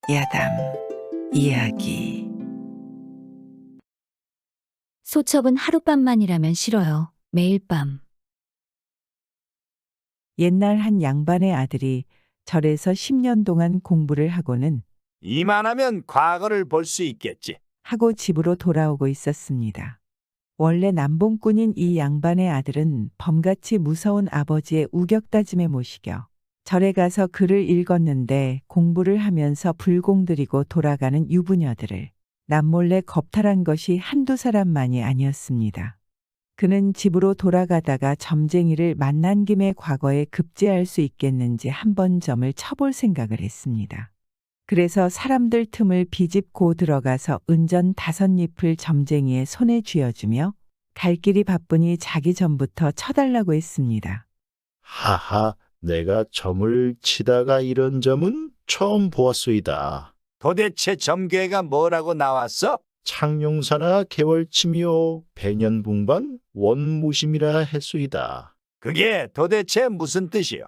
야담 이야기. 소첩은 하룻밤만이라면 싫어요. 매일 밤. 옛날 한 양반의 아들이 절에서 10년 동안 공부를 하고는 이만하면 과거를 볼 수 있겠지. 하고 집으로 돌아오고 있었습니다. 원래 남봉꾼인 이 양반의 아들은 범같이 무서운 아버지의 우격다짐에 못 이겨 절에 가서 글을 읽었는데 공부를 하면서 불공들이고 돌아가는 유부녀들을 남몰래 겁탈한 것이 한두 사람만이 아니었습니다. 그는 집으로 돌아가다가 점쟁이를 만난 김에 과거에 급제할 수 있겠는지 한번 점을 쳐볼 생각을 했습니다. 그래서 사람들 틈을 비집고 들어가서 은전 5잎을 점쟁이의 손에 쥐어주며 갈 길이 바쁘니 자기 전부터 쳐달라고 했습니다. 하하, 내가 점을 치다가 이런 점은 처음 보았소이다. 도대체 점괘가 뭐라고 나왔어? 창룡사나 개월치미요 배년붕반 원무심이라 했소이다. 그게 도대체 무슨 뜻이요?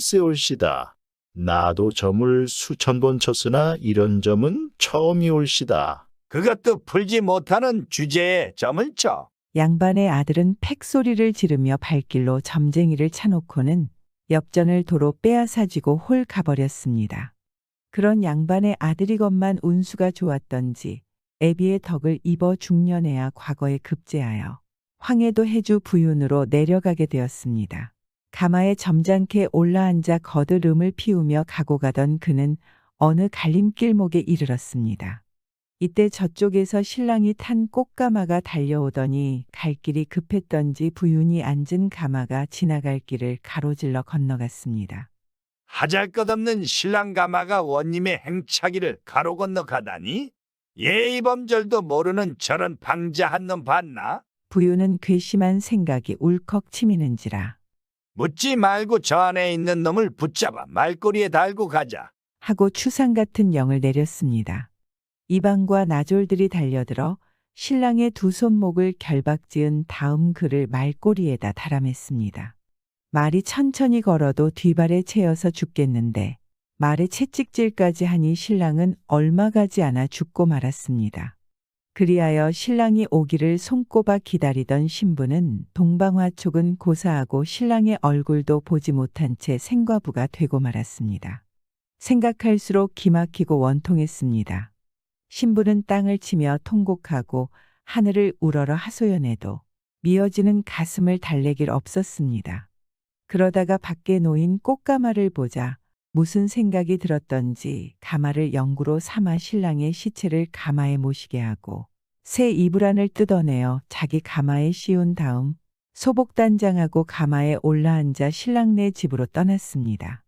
글쎄올시다. 나도 점을 수천 번 쳤으나 이런 점은 처음이 올시다. 그것도 풀지 못하는 주제에 점을 쳐. 양반의 아들은 팩소리를 지르며 발길로 점쟁이를 차놓고는 엽전을 도로 빼앗아쥐고 홀 가버렸습니다. 그런 양반의 아들이건만 운수가 좋았던지 애비의 덕을 입어 중년에야 과거에 급제하여 황해도 해주 부윤으로 내려가게 되었습니다. 가마에 점잖게 올라앉아 거드름을 피우며 가고 가던 그는 어느 갈림길목에 이르렀습니다. 이때 저쪽에서 신랑이 탄 꽃가마가 달려오더니 갈 길이 급했던지 부윤이 앉은 가마가 지나갈 길을 가로질러 건너갔습니다. 하잘것없는 신랑 가마가 원님의 행차기를 가로 건너가다니? 예의범절도 모르는 저런 방자한 놈 봤나? 부윤은 괘씸한 생각이 울컥 치미는지라 묻지 말고 저 안에 있는 놈을 붙잡아 말꼬리에 달고 가자. 하고 추상 같은 영을 내렸습니다. 이방과 나졸들이 달려들어 신랑의 두 손목을 결박지은 다음 그를 말꼬리에다 달아맸습니다. 말이 천천히 걸어도 뒷발에 채여서 죽겠는데 말에 채찍질까지 하니 신랑은 얼마 가지 않아 죽고 말았습니다. 그리하여 신랑이 오기를 손꼽아 기다리던 신부는 동방화촉은 고사하고 신랑의 얼굴도 보지 못한 채 생과부가 되고 말았습니다. 생각할수록 기막히고 원통했습니다. 신부는 땅을 치며 통곡하고 하늘을 우러러 하소연해도 미어지는 가슴을 달래길 없었습니다. 그러다가 밖에 놓인 꽃가마를 보자 무슨 생각이 들었던지 가마를 영구로 삼아 신랑의 시체를 가마에 모시게 하고 새 이불안을 뜯어내어 자기 가마에 씌운 다음 소복단장하고 가마에 올라앉아 신랑네 집으로 떠났습니다.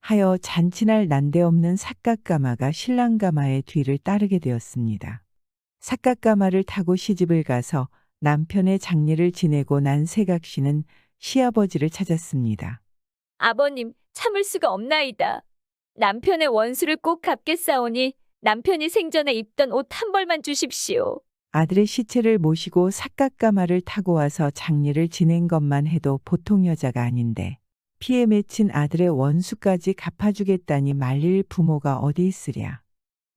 하여 잔치날 난데없는 삿갓가마가 신랑 가마의 뒤를 따르게 되었습니다. 삿갓가마를 타고 시집을 가서 남편의 장례를 지내고 난 세각씨는 시아버지를 찾았습니다. 아버님, 참을 수가 없나이다. 남편의 원수를 꼭 갚겠사오니 남편이 생전에 입던 옷 한 벌만 주십시오. 아들의 시체를 모시고 삿갓가마를 타고 와서 장례를 지낸 것만 해도 보통 여자가 아닌데 피에 맺힌 아들의 원수까지 갚아주겠다니 말릴 부모가 어디 있으랴.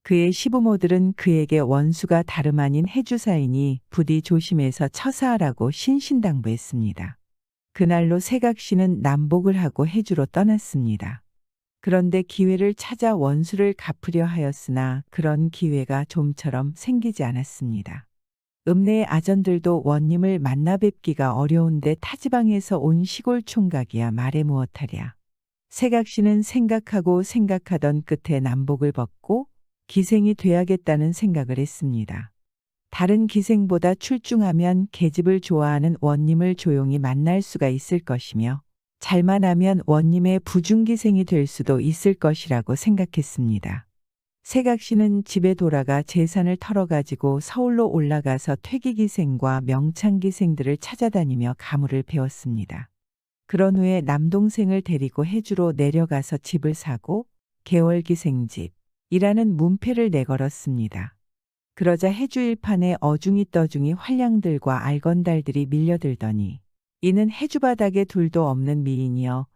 그의 시부모들은 그에게 원수가 다름 아닌 해주사이니 부디 조심해서 처사하라고 신신당부했습니다. 그날로 세각씨는 남복을 하고 해주로 떠났습니다. 그런데 기회를 찾아 원수를 갚으려 하였으나 그런 기회가 좀처럼 생기지 않았습니다. 읍내의 아전들도 원님을 만나 뵙기가 어려운데 타지방에서 온 시골 총각이야 말해 무엇하랴. 세각씨는 생각하고 생각하던 끝에 남복을 벗고 기생이 돼야겠다는 생각을 했습니다. 다른 기생보다 출중하면 계집을 좋아하는 원님을 조용히 만날 수가 있을 것이며 잘만 하면 원님의 부중기생이 될 수도 있을 것이라고 생각했습니다. 세각씨는 집에 돌아가 재산을 털어가지고 서울로 올라가서 퇴기기생과 명창기생들을 찾아다니며 가무를 배웠습니다. 그런 후에 남동생을 데리고 해주로 내려가서 집을 사고 개월기생집이라는 문패를 내걸었습니다. 그러자 해주 일판에 어중이 떠중이 활량들과 알건달들이 밀려들더니 이는 해주바닥에 둘도 없는 미인이여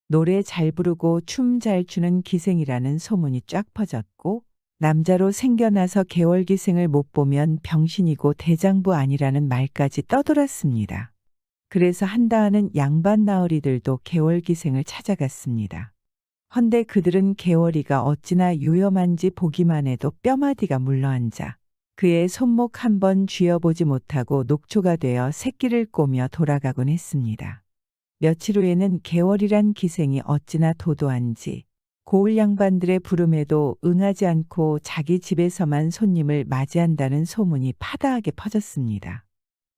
노래 잘 부르고 춤 잘 추는 기생이라는 소문이 쫙 퍼졌고 남자로 생겨나서 개월기생을 못 보면 병신이고 대장부 아니라는 말까지 떠돌았습니다. 그래서 한다하는 양반 나으리들도 개월기생을 찾아갔습니다. 헌데 그들은 개월이가 어찌나 요염한지 보기만 해도 뼈마디가 물러앉아 그의 손목 한 번 쥐어보지 못하고 녹초가 되어 새끼를 꼬며 돌아가곤 했습니다. 며칠 후에는 개월이란 기생이 어찌나 도도한지 고을 양반들의 부름에도 응하지 않고 자기 집에서만 손님을 맞이한다는 소문이 파다하게 퍼졌습니다.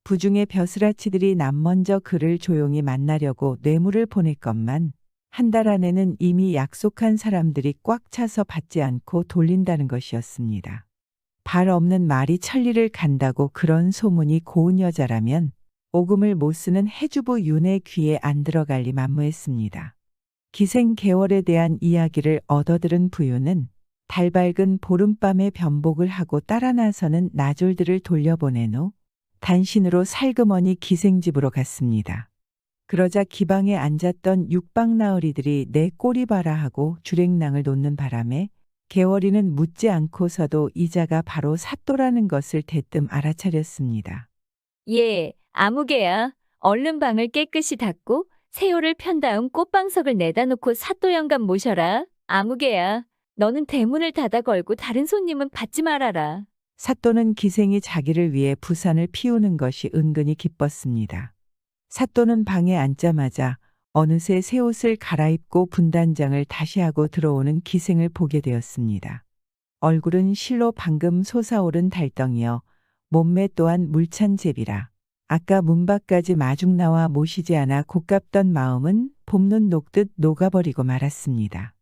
부중의 벼슬아치들이 남먼저 그를 조용히 만나려고 뇌물을 보냈건만 한 달 안에는 이미 약속한 사람들이 꽉 차서 받지 않고 돌린다는 것이었습니다. 발 없는 말이 천리를 간다고 그런 소문이 고운 여자라면 오금을 못 쓰는 해주부 윤의 귀에 안 들어갈 리 만무했습니다. 기생 개월에 대한 이야기를 얻어들은 부유는 달밝은 보름밤에 변복을 하고 따라 나서는 나졸들을 돌려보낸 후 단신으로 살그머니 기생집으로 갔습니다. 그러자 기방에 앉았던 육방나으리들이 내 꼬리 봐라 하고 주랭랑을 놓는 바람에 개월이는 묻지 않고서도 이자가 바로 사또라는 것을 대뜸 알아차렸습니다. 예, 아무개야. 얼른 방을 깨끗이 닦고 새우를 편 다음 꽃방석을 내다 놓고 사또 영감 모셔라. 아무개야, 너는 대문을 닫아 걸고 다른 손님은 받지 말아라. 사또는 기생이 자기를 위해 부산을 피우는 것이 은근히 기뻤습니다. 사또는 방에 앉자마자 어느새 새 옷을 갈아입고 분단장을 다시 하고 들어오는 기생을 보게 되었습니다. 얼굴은 실로 방금 솟아오른 달덩이여 몸매 또한 물찬 제비라. 아까 문 밖까지 마중 나와 모시지 않아 곱갑던 마음은 봄눈 녹듯 녹아버리고 말았습니다.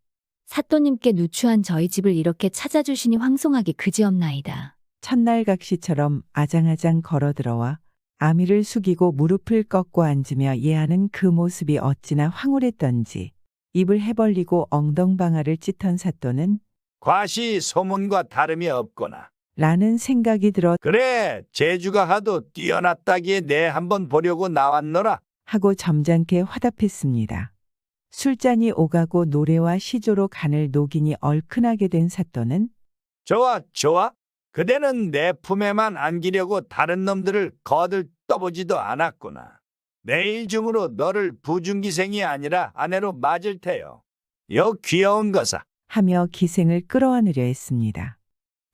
사또님께 누추한 저희 집을 이렇게 찾아주시니 황송하기 그지없나이다. 첫날 각시처럼 아장아장 걸어들어와 아미를 숙이고 무릎을 꺾고 앉으며 예하는 그 모습이 어찌나 황홀했던지 입을 해벌리고 엉덩방아를 찢던 사또는 과시 소문과 다름이 없거나. 라는 생각이 들어 그래, 제주가 하도 뛰어났다기에 내 한번 보려고 나왔노라. 하고 점잖게 화답했습니다. 술잔이 오가고 노래와 시조로 간을 녹이니 얼큰하게 된 사또는 좋아, 좋아. 그대는 내 품에만 안기려고 다른 놈들을 거들 떠보지도 않았구나. 내일 중으로 너를 부중기생이 아니라 아내로 맞을 테요. 요 귀여운 거사. 하며 기생을 끌어안으려 했습니다.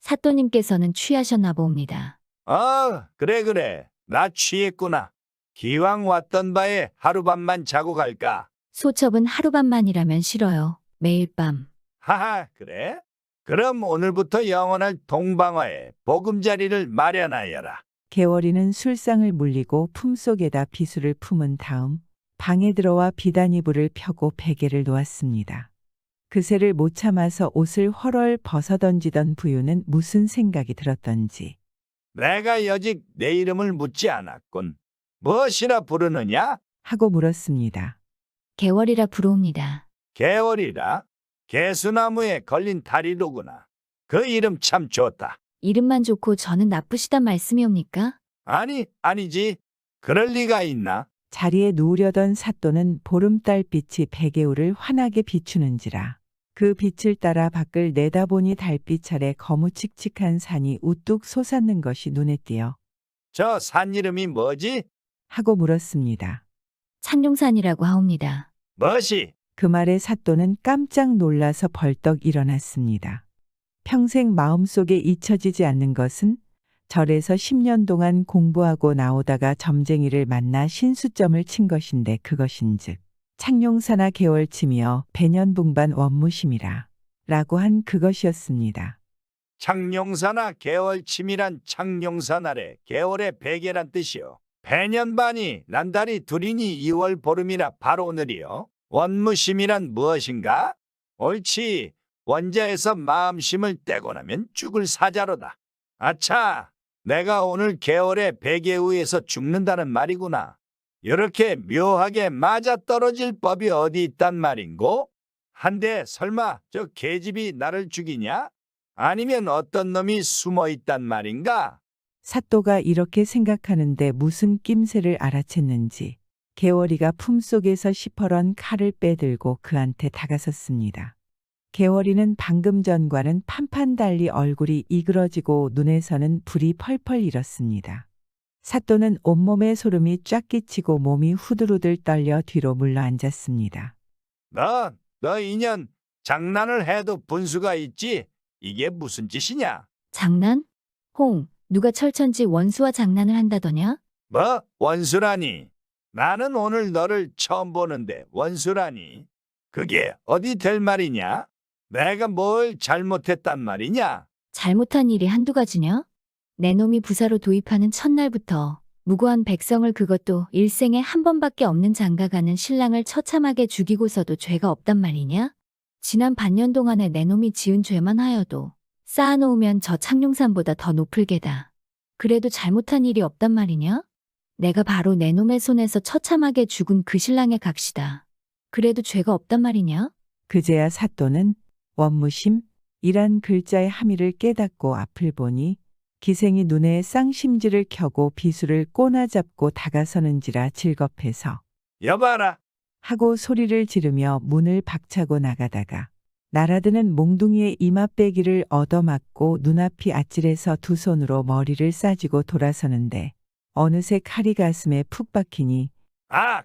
사또님께서는 취하셨나 봅니다. 아, 그래. 나 취했구나. 기왕 왔던 바에 하룻밤만 자고 갈까? 소첩은 하룻밤만이라면 싫어요. 매일 밤. 하하, 그래? 그럼 오늘부터 영원할 동방어에 보금자리를 마련하여라. 개월이는 술상을 물리고 품속에다 비수를 품은 다음 방에 들어와 비단이불을 펴고 베개를 놓았습니다. 그새를 못 참아서 옷을 헐헐 벗어던지던 부유는 무슨 생각이 들었던지 내가 여직 내 이름을 묻지 않았군. 무엇이라 부르느냐? 하고 물었습니다. 개월이라 부르옵니다. 개월이라? 개수나무에 걸린 다리로구나. 그 이름 참 좋다. 이름만 좋고 저는 나쁘시단 말씀이옵니까? 아니지. 그럴 리가 있나? 자리에 누우려던 사또는 보름달빛이 베개울을 환하게 비추는지라 그 빛을 따라 밖을 내다보니 달빛 아래 거무칙칙한 산이 우뚝 솟았는 것이 눈에 띄어 저 산 이름이 뭐지? 하고 물었습니다. 창룡산이라고 하옵니다. 뭐시? 그 말에 사또는 깜짝 놀라서 벌떡 일어났습니다. 평생 마음속에 잊혀지지 않는 것은 절에서 10년 동안 공부하고 나오다가 점쟁이를 만나 신수점을 친 것인데 그것인즉 창룡사나 개월치며 배년붕반 원무심이라 라고 한 그것이었습니다. 창룡사나 개월침이란 창룡사 날에 개월의 베개란 뜻이요. 배년반이 난달이 둘이니 2월 보름이라 바로 오늘이요. 원무심이란 무엇인가? 옳지. 원자에서 마음심을 떼고 나면 죽을 사자로다. 아차, 내가 오늘 개월의 베개우에서 죽는다는 말이구나. 이렇게 묘하게 맞아떨어질 법이 어디 있단 말인고? 한데 설마 저 계집이 나를 죽이냐? 아니면 어떤 놈이 숨어 있단 말인가? 사또가 이렇게 생각하는데 무슨 낌새를 알아챘는지 개월이가 품속에서 시퍼런 칼을 빼들고 그한테 다가섰습니다. 개월이는 방금 전과는 판판 달리 얼굴이 이그러지고 눈에서는 불이 펄펄 일었습니다. 사또는 온몸에 소름이 쫙 끼치고 몸이 후들후들 떨려 뒤로 물러 앉았습니다. 너 인연 장난을 해도 분수가 있지? 이게 무슨 짓이냐? 장난? 홍, 누가 철천지 원수와 장난을 한다더냐? 뭐? 원수라니? 나는 오늘 너를 처음 보는데 원수라니? 그게 어디 될 말이냐? 내가 뭘 잘못했단 말이냐? 잘못한 일이 한두 가지냐? 내 놈이 부사로 도입하는 첫날부터 무고한 백성을, 그것도 일생에 한 번밖에 없는 장가가는 신랑을 처참하게 죽이고서도 죄가 없단 말이냐? 지난 반년 동안에 내 놈이 지은 죄만 하여도 쌓아놓으면 저 창룡산보다 더 높을 게다. 그래도 잘못한 일이 없단 말이냐? 내가 바로 내 놈의 손에서 처참하게 죽은 그 신랑의 각시다. 그래도 죄가 없단 말이냐? 그제야 사또는 원무심이란 글자의 함의를 깨닫고 앞을 보니 기생이 눈에 쌍심지를 켜고 비수를 꼬나 잡고 다가서는지라 질겁해서 여봐라. 하고 소리를 지르며 문을 박차고 나가다가 날아드는 몽둥이의 이맛빼기를 얻어맞고 눈앞이 아찔해서 두 손으로 머리를 싸쥐고 돌아서는데 어느새 칼이 가슴에 푹 박히니 아!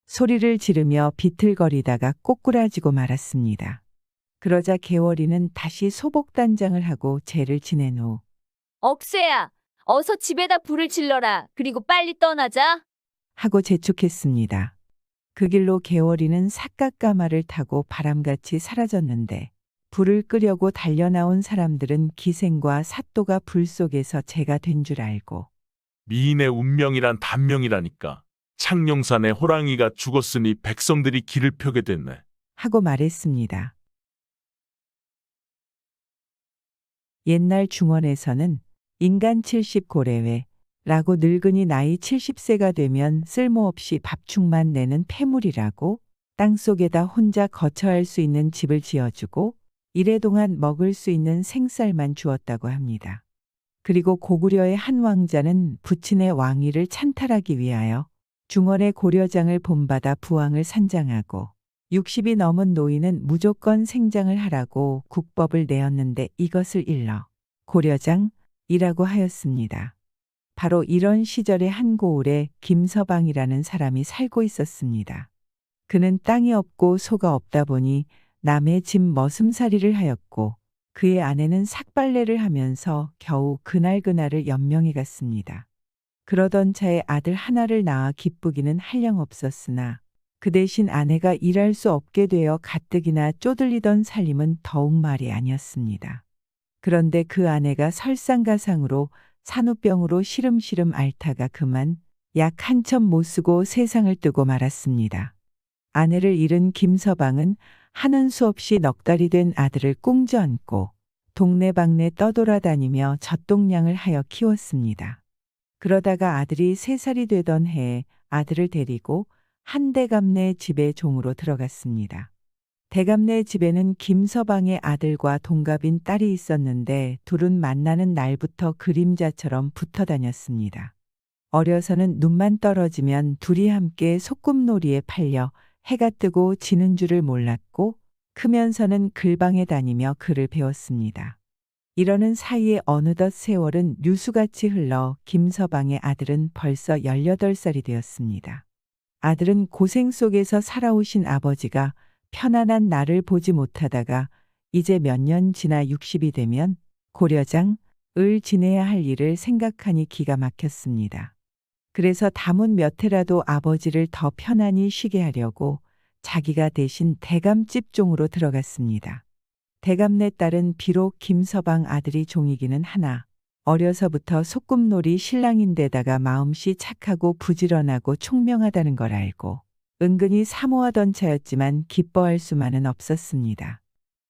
소리를 지르며 비틀거리다가 꼬꾸라지고 말았습니다. 그러자 개월이는 다시 소복단장을 하고 죄를 지낸 후 억새야, 어서 집에다 불을 질러라. 그리고 빨리 떠나자. 하고 재촉했습니다. 그 길로 개월이는 삿갓가마를 타고 바람같이 사라졌는데 불을 끄려고 달려나온 사람들은 기생과 사또가 불 속에서 재가 된 줄 알고 미인의 운명이란 단명이라니까. 창룡산에 호랑이가 죽었으니 백성들이 길을 펴게 됐네. 하고 말했습니다. 옛날 중원에서는 인간 70고래회 라고 늙은이 나이 70세가 되면 쓸모없이 밥축만 내는 폐물이라고 땅속에다 혼자 거처할 수 있는 집을 지어주고 이래동안 먹을 수 있는 생쌀만 주었다고 합니다. 그리고 고구려의 한 왕자는 부친의 왕위를 찬탈하기 위하여 중원의 고려장을 본받아 부왕을 산장하고 60이 넘은 노인은 무조건 생장을 하라고 국법을 내었는데 이것을 일러 고려장이라고 하였습니다. 바로 이런 시절의 한 고을에 김서방이라는 사람이 살고 있었습니다. 그는 땅이 없고 소가 없다 보니 남의 집 머슴살이를 하였고 그의 아내는 삭발레를 하면서 겨우 그날그날을 연명해 갔습니다. 그러던 차에 아들 하나를 낳아 기쁘기는 한량없었으나 그 대신 아내가 일할 수 없게 되어 가뜩이나 쪼들리던 살림은 더욱 말이 아니었습니다. 그런데 그 아내가 설상가상으로 산후병으로 시름시름 앓다가 그만 약 한참 못 쓰고 세상을 뜨고 말았습니다. 아내를 잃은 김서방은 하는 수 없이 넉 달이 된 아들을 꿍져안고 동네방네 떠돌아다니며 젖동량을 하여 키웠습니다. 그러다가 아들이 3살이 되던 해에 아들을 데리고 한 대감네 집에 종으로 들어갔습니다. 대감네 집에는 김서방의 아들과 동갑인 딸이 있었는데 둘은 만나는 날부터 그림자처럼 붙어 다녔습니다. 어려서는 눈만 떨어지면 둘이 함께 소꿉놀이에 팔려 해가 뜨고 지는 줄을 몰랐고 크면서는 글방에 다니며 글을 배웠습니다. 이러는 사이에 어느덧 세월은 유수같이 흘러 김서방의 아들은 벌써 18살이 되었습니다. 아들은 고생 속에서 살아오신 아버지가 편안한 날을 보지 못하다가 이제 몇 년 지나 60이 되면 고려장을 지내야 할 일을 생각하니 기가 막혔습니다. 그래서 담은 몇 해라도 아버지를 더 편안히 쉬게 하려고 자기가 대신 대감집 종으로 들어갔습니다. 대감네 딸은 비록 김서방 아들이 종이기는 하나 어려서부터 소꿉놀이 신랑인데다가 마음씨 착하고 부지런하고 총명하다는 걸 알고 은근히 사모하던 차였지만 기뻐할 수만은 없었습니다.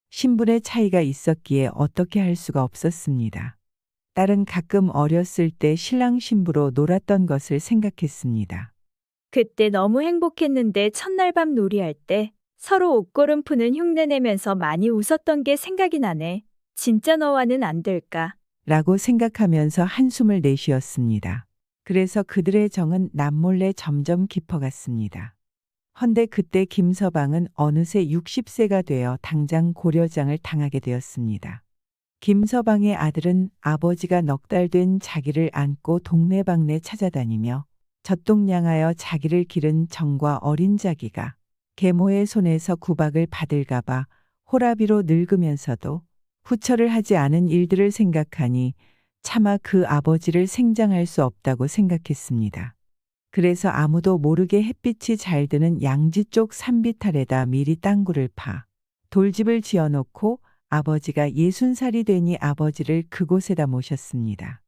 신분의 차이가 있었기에 어떻게 할 수가 없었습니다. 딸은 가끔 어렸을 때 신랑 신부로 놀았던 것을 생각했습니다. 그때 너무 행복했는데 첫날 밤 놀이할 때 서로 옷걸음 푸는 흉내 내면서 많이 웃었던 게 생각이 나네. 진짜 너와는 안 될까? 라고 생각하면서 한숨을 내쉬었습니다. 그래서 그들의 정은 남몰래 점점 깊어갔습니다. 헌데 그때 김서방은 어느새 60세가 되어 당장 고려장을 당하게 되었습니다. 김서방의 아들은 아버지가 넉 달 된 자기를 안고 동네방네 찾아다니며 젖동냥하여 자기를 기른 정과 어린 자기가 계모의 손에서 구박을 받을까봐 호라비로 늙으면서도 후처를 하지 않은 일들을 생각하니 차마 그 아버지를 생장할 수 없다고 생각했습니다. 그래서 아무도 모르게 햇빛이 잘 드는 양지 쪽 산비탈에다 미리 땅굴을 파 돌집을 지어놓고 아버지가 60살이 되니 아버지를 그곳에다 모셨습니다.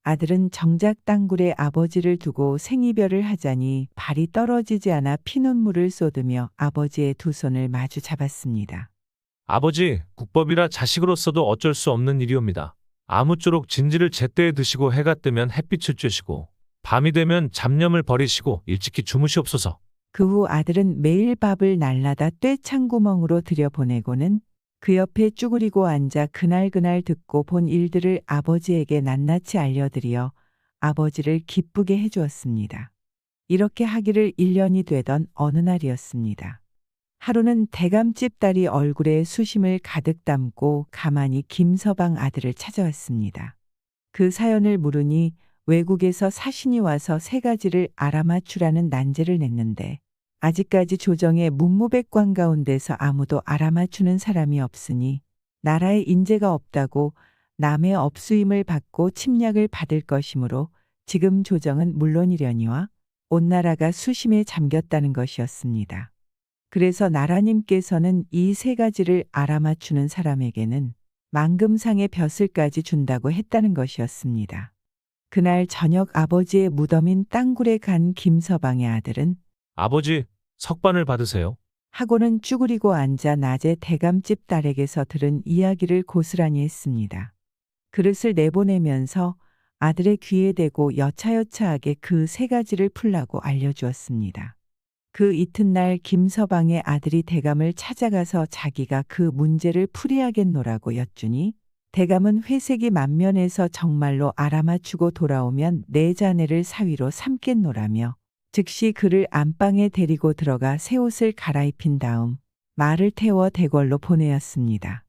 아들은 정작 땅굴에 아버지를 두고 생이별을 하자니 발이 떨어지지 않아 피눈물을 쏟으며 아버지의 두 손을 마주 잡았습니다. 아버지, 국법이라 자식으로서도 어쩔 수 없는 일이옵니다. 아무쪼록 진지를 제때에 드시고 해가 뜨면 햇빛을 쬐시고 밤이 되면 잡념을 버리시고 일찍이 주무시옵소서. 그 후 아들은 매일 밥을 날라다 떼창구멍으로 들여보내고는 그 옆에 쭈그리고 앉아 그날그날 듣고 본 일들을 아버지에게 낱낱이 알려드려 아버지를 기쁘게 해주었습니다. 이렇게 하기를 1년이 되던 어느 날이었습니다. 하루는 대감집 딸이 얼굴에 수심을 가득 담고 가만히 김서방 아들을 찾아왔습니다. 그 사연을 물으니 외국에서 사신이 와서 3가지를 알아맞추라는 난제를 냈는데 아직까지 조정의 문무백관 가운데서 아무도 알아맞추는 사람이 없으니 나라에 인재가 없다고 남의 업수임을 받고 침략을 받을 것이므로 지금 조정은 물론이려니와 온 나라가 수심에 잠겼다는 것이었습니다. 그래서 나라님께서는 이 3가지를 알아맞추는 사람에게는 만금상의 벼슬까지 준다고 했다는 것이었습니다. 그날 저녁 아버지의 무덤인 땅굴에 간 김서방의 아들은 아버지, 석반을 받으세요. 하고는 쭈그리고 앉아 낮에 대감집 딸에게서 들은 이야기를 고스란히 했습니다. 그릇을 내보내면서 아들의 귀에 대고 여차여차하게 그 3가지를 풀라고 알려주었습니다. 그 이튿날 김서방의 아들이 대감을 찾아가서 자기가 그 문제를 풀이하겠노라고 여쭈니 대감은 회색이 만면에서 정말로 알아맞추고 돌아오면 내 자네를 사위로 삼겠노라며 즉시 그를 안방에 데리고 들어가 새 옷을 갈아입힌 다음 말을 태워 대궐로 보내었습니다.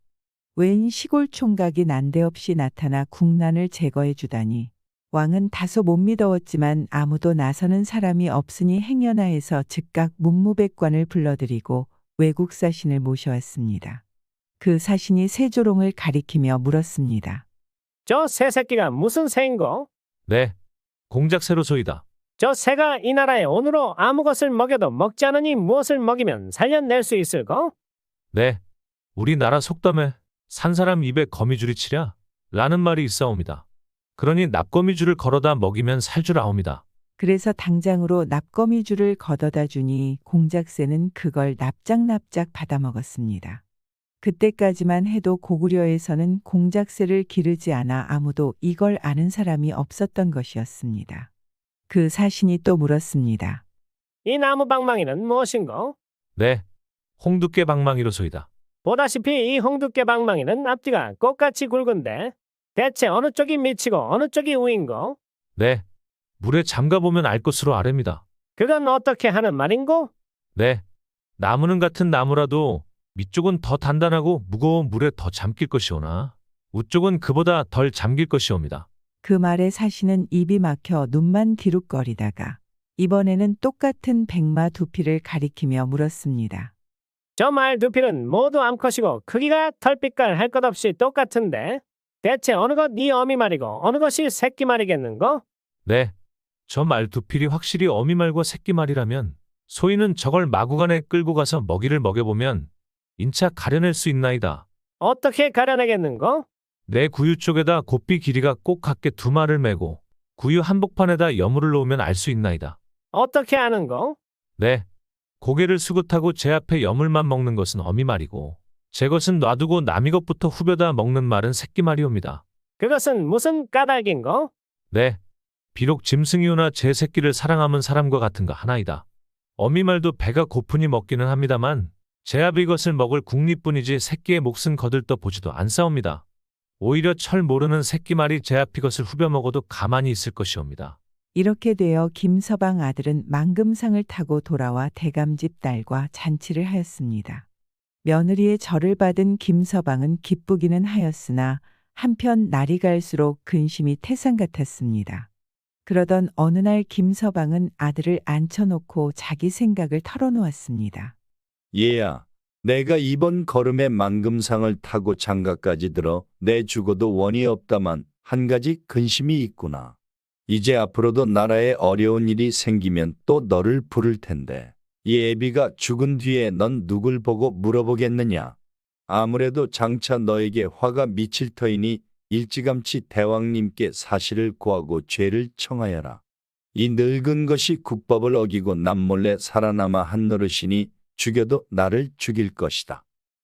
웬 시골 총각이 난데없이 나타나 국난을 제거해 주다니 왕은 다소 못 믿어왔지만 아무도 나서는 사람이 없으니 행여나해서 즉각 문무백관을 불러들이고 외국 사신을 모셔왔습니다. 그 사신이 세조롱을 가리키며 물었습니다. 저 새 새끼가 무슨 새인고? 네, 공작새로소이다. 저 새가 이 나라에 오늘로 아무 것을 먹여도 먹지 않으니 무엇을 먹이면 살려낼 수 있을까? 네, 우리나라 속담에 산 사람 입에 거미줄이 치랴 라는 말이 있사옵니다. 그러니 납거미줄을 걸어다 먹이면 살 줄 아옵니다. 그래서 당장으로 납거미줄을 걷어다 주니 공작새는 그걸 납작납작 받아먹었습니다. 그때까지만 해도 고구려에서는 공작새를 기르지 않아 아무도 이걸 아는 사람이 없었던 것이었습니다. 그 사신이 또 물었습니다. 이 나무 방망이는 무엇인고? 네, 홍두깨 방망이로소이다. 보다시피 이 홍두깨 방망이는 앞뒤가 꽃같이 굵은데 대체 어느 쪽이 밑이고 어느 쪽이 위인고? 네, 물에 잠가보면 알 것으로 아랍니다. 그건 어떻게 하는 말인고? 네, 나무는 같은 나무라도 밑쪽은 더 단단하고 무거운 물에 더 잠길 것이오나 우쪽은 그보다 덜 잠길 것이옵니다. 그 말에 사신은 입이 막혀 눈만 디룩거리다가 이번에는 똑같은 백마 두피를 가리키며 물었습니다. 저 말 두피는 모두 암컷이고 크기가 털빛깔 할 것 없이 똑같은데 대체 어느 것 네 어미 말이고 어느 것이 새끼 말이겠는고? 네, 저 말두필이 확실히 어미말과 새끼말이라면 소인은 저걸 마구간에 끌고 가서 먹이를 먹여보면 인차 가려낼 수 있나이다. 어떻게 가려내겠는고? 내 구유 쪽에다 곱비 길이가 꼭 같게 2마를 매고 구유 한복판에다 여물을 놓으면 알 수 있나이다. 어떻게 아는고? 네, 고개를 수긋하고 제 앞에 여물만 먹는 것은 어미말이고 제 것은 놔두고 남이 것부터 후벼다 먹는 말은 새끼말이옵니다. 그것은 무슨 까닭인고? 네, 비록 짐승이오나 제 새끼를 사랑하는 사람과 같은가 하나이다. 어미말도 배가 고프니 먹기는 합니다만 제 앞의 것을 먹을 국리뿐이지 새끼의 몫은 거들떠 보지도 않사옵니다. 오히려 철 모르는 새끼말이 제 앞의 것을 후벼 먹어도 가만히 있을 것이옵니다. 이렇게 되어 김서방 아들은 망금상을 타고 돌아와 대감집 딸과 잔치를 하였습니다. 며느리의 절을 받은 김서방은 기쁘기는 하였으나 한편 날이 갈수록 근심이 태산 같았습니다. 그러던 어느 날 김서방은 아들을 앉혀놓고 자기 생각을 털어놓았습니다. 얘야, 내가 이번 걸음에 망금상을 타고 장가까지 들어 내 죽어도 원이 없다만 한 가지 근심이 있구나. 이제 앞으로도 나라에 어려운 일이 생기면 또 너를 부를 텐데 이 애비가 죽은 뒤에 넌 누굴 보고 물어보겠느냐. 아무래도 장차 너에게 화가 미칠 터이니 일찌감치 대왕님께 사실을 고하고 죄를 청하여라. 이 늙은 것이 국법을 어기고 남몰래 살아남아 한 노릇이니 죽여도 나를 죽일 것이다.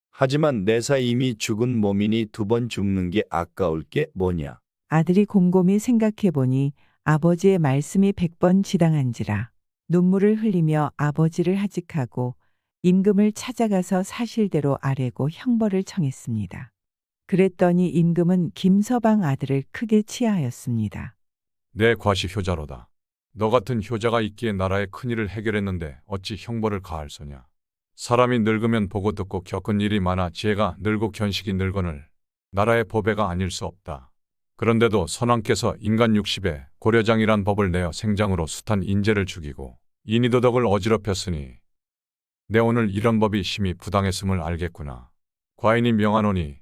하지만 내사 이미 죽은 몸이니 두 번 죽는 게 아까울 게 뭐냐. 아들이 곰곰이 생각해 보니 아버지의 말씀이 100번 지당한지라 눈물을 흘리며 아버지를 하직하고 임금을 찾아가서 사실대로 아뢰고 형벌을 청했습니다. 그랬더니 임금은 김서방 아들을 크게 치하하였습니다. 내 과시 효자로다. 너 같은 효자가 있기에 나라의 큰일을 해결했는데 어찌 형벌을 가할소냐. 사람이 늙으면 보고 듣고 겪은 일이 많아 지혜가 늘고 견식이 늙거늘 나라의 보배가 아닐 수 없다. 그런데도 선왕께서 인간 60에 고려장이란 법을 내어 생장으로 숱한 인재를 죽이고 인의도덕을 어지럽혔으니 내 오늘 이런 법이 심히 부당했음을 알겠구나. 과인이 명하노니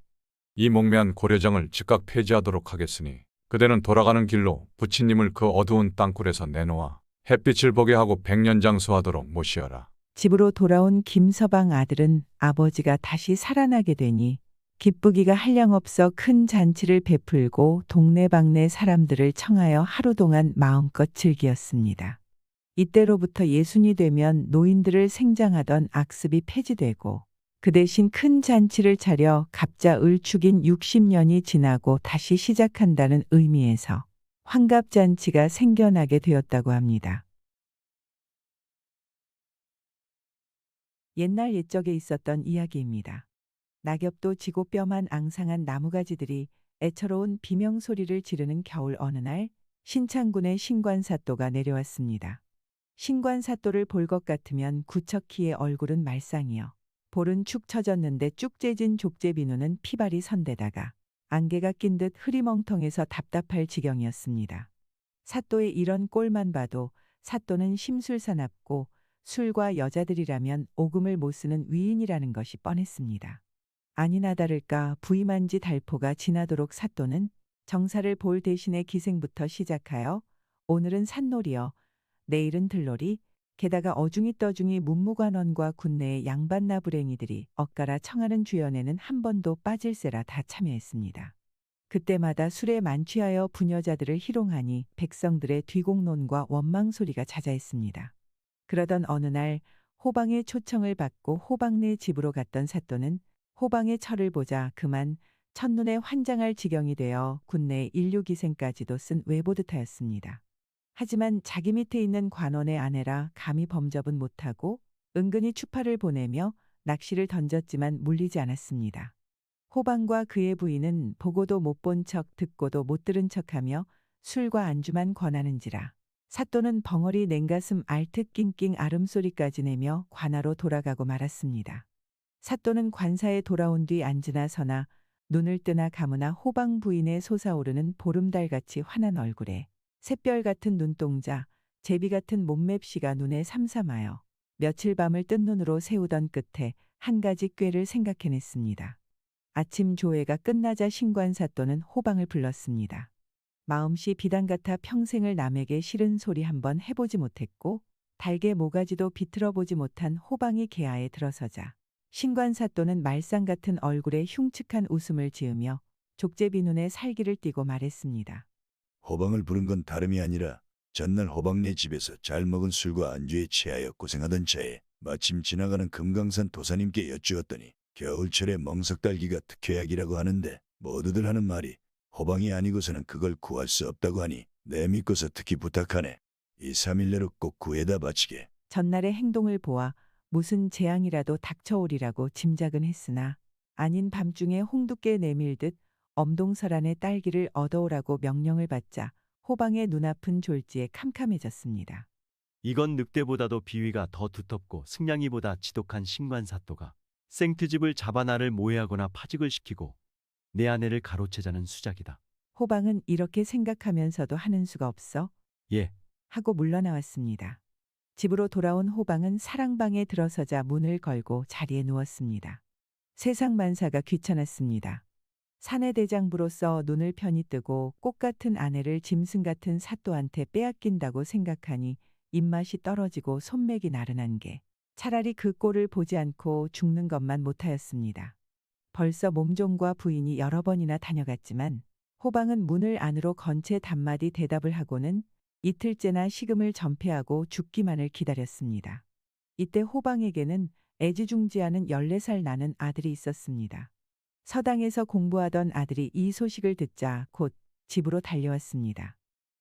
이 목매한 고려장을 즉각 폐지하도록 하겠으니 그대는 돌아가는 길로 부친님을 그 어두운 땅굴에서 내놓아 햇빛을 보게 하고 백년장수하도록 모시어라. 집으로 돌아온 김서방 아들은 아버지가 다시 살아나게 되니 기쁘기가 한량없어 큰 잔치를 베풀고 동네방네 사람들을 청하여 하루 동안 마음껏 즐기었습니다. 이때로부터 예순이 되면 노인들을 생장하던 악습이 폐지되고 그 대신 큰 잔치를 차려 갑자 을축인 60년이 지나고 다시 시작한다는 의미에서 환갑잔치가 생겨나게 되었다고 합니다. 옛날 옛적에 있었던 이야기입니다. 낙엽도 지고 뼈만 앙상한 나무가지들이 애처로운 비명소리를 지르는 겨울 어느 날 신창군의 신관사또가 내려왔습니다. 신관사또를 볼 것 같으면 구척희의 얼굴은 말상이요. 볼은 축 처졌는데 쭉 재진 족제비누는 피발이 선데다가 안개가 낀 듯 흐리멍텅해서 답답할 지경이었습니다. 사또의 이런 꼴만 봐도 사또는 심술사납고 술과 여자들이라면 오금을 못 쓰는 위인이라는 것이 뻔했습니다. 아니나 다를까 부임한지 달포가 지나도록 사또는 정사를 볼 대신에 기생부터 시작하여 오늘은 산놀이여 내일은 들놀이 게다가 어중이 떠중이 문무관원과 군내의 양반나 불행이들이 엇갈아 청하는 주연에는 한 번도 빠질세라 다 참여했습니다. 그때마다 술에 만취하여 부녀자들을 희롱하니 백성들의 뒤공론과 원망소리가 자자했습니다. 그러던 어느 날 호방의 초청을 받고 호방네 집으로 갔던 사또는 호방의 철을 보자 그만 첫눈에 환장할 지경이 되어 군내 인류기생까지도 쓴 외보듯하였습니다. 하지만 자기 밑에 있는 관원의 아내라 감히 범접은 못하고 은근히 추파를 보내며 낚시를 던졌지만 물리지 않았습니다. 호방과 그의 부인은 보고도 못 본 척 듣고도 못 들은 척하며 술과 안주만 권하는지라 사또는 벙어리 냉가슴 알트 낑낑 아름소리까지 내며 관하로 돌아가고 말았습니다. 사또는 관사에 돌아온 뒤 앉으나 서나 눈을 뜨나 감으나 호방 부인의 솟아오르는 보름달같이 환한 얼굴에 샛별 같은 눈동자, 제비 같은 몸맵시가 눈에 삼삼하여 며칠 밤을 뜬 눈으로 세우던 끝에 한 가지 꾀를 생각해냈습니다. 아침 조회가 끝나자 신관사또는 호방을 불렀습니다. 마음씨 비단 같아 평생을 남에게 싫은 소리 한번 해보지 못했고 달개 모가지도 비틀어보지 못한 호방이 개하에 들어서자 신관사또는 말상 같은 얼굴에 흉측한 웃음을 지으며 족제비 눈에 살기를 띠고 말했습니다. 호방을 부른 건 다름이 아니라 전날 호방네 집에서 잘 먹은 술과 안주에 취하여 고생하던 차에 마침 지나가는 금강산 도사님께 여쭈었더니 겨울철에 멍석달기가 특효약이라고 하는데 모두들 하는 말이 호방이 아니고서는 그걸 구할 수 없다고 하니 내 믿고서 특히 부탁하네. 2, 3일 내로 꼭 구해다 바치게. 전날의 행동을 보아 무슨 재앙이라도 닥쳐오리라고 짐작은 했으나 아닌 밤중에 홍두깨 내밀듯 엄동설 안에 딸기를 얻어오라고 명령을 받자 호방의 눈앞은 졸지에 캄캄해졌습니다. 이건 늑대보다도 비위가 더 두텁고 승냥이보다 지독한 신관사또가 생트집을 잡아 나를 모해하거나 파직을 시키고 내 아내를 가로채자는 수작이다. 호방은 이렇게 생각하면서도 하는 수가 없어 예, 하고 물러나왔습니다. 집으로 돌아온 호방은 사랑방에 들어서자 문을 걸고 자리에 누웠습니다. 세상 만사가 귀찮았습니다. 사내 대장부로서 눈을 편히 뜨고 꽃 같은 아내를 짐승 같은 사또한테 빼앗긴다고 생각하니 입맛이 떨어지고 손맥이 나른한 게 차라리 그 꼴을 보지 않고 죽는 것만 못하였습니다. 벌써 몸종과 부인이 여러 번이나 다녀갔지만 호방은 문을 안으로 건 채 단마디 대답을 하고는 이틀째나 식음을 전폐하고 죽기만을 기다렸습니다. 이때 호방에게는 애지중지하는 14살 나는 아들이 있었습니다. 서당에서 공부하던 아들이 이 소식을 듣자 곧 집으로 달려왔습니다.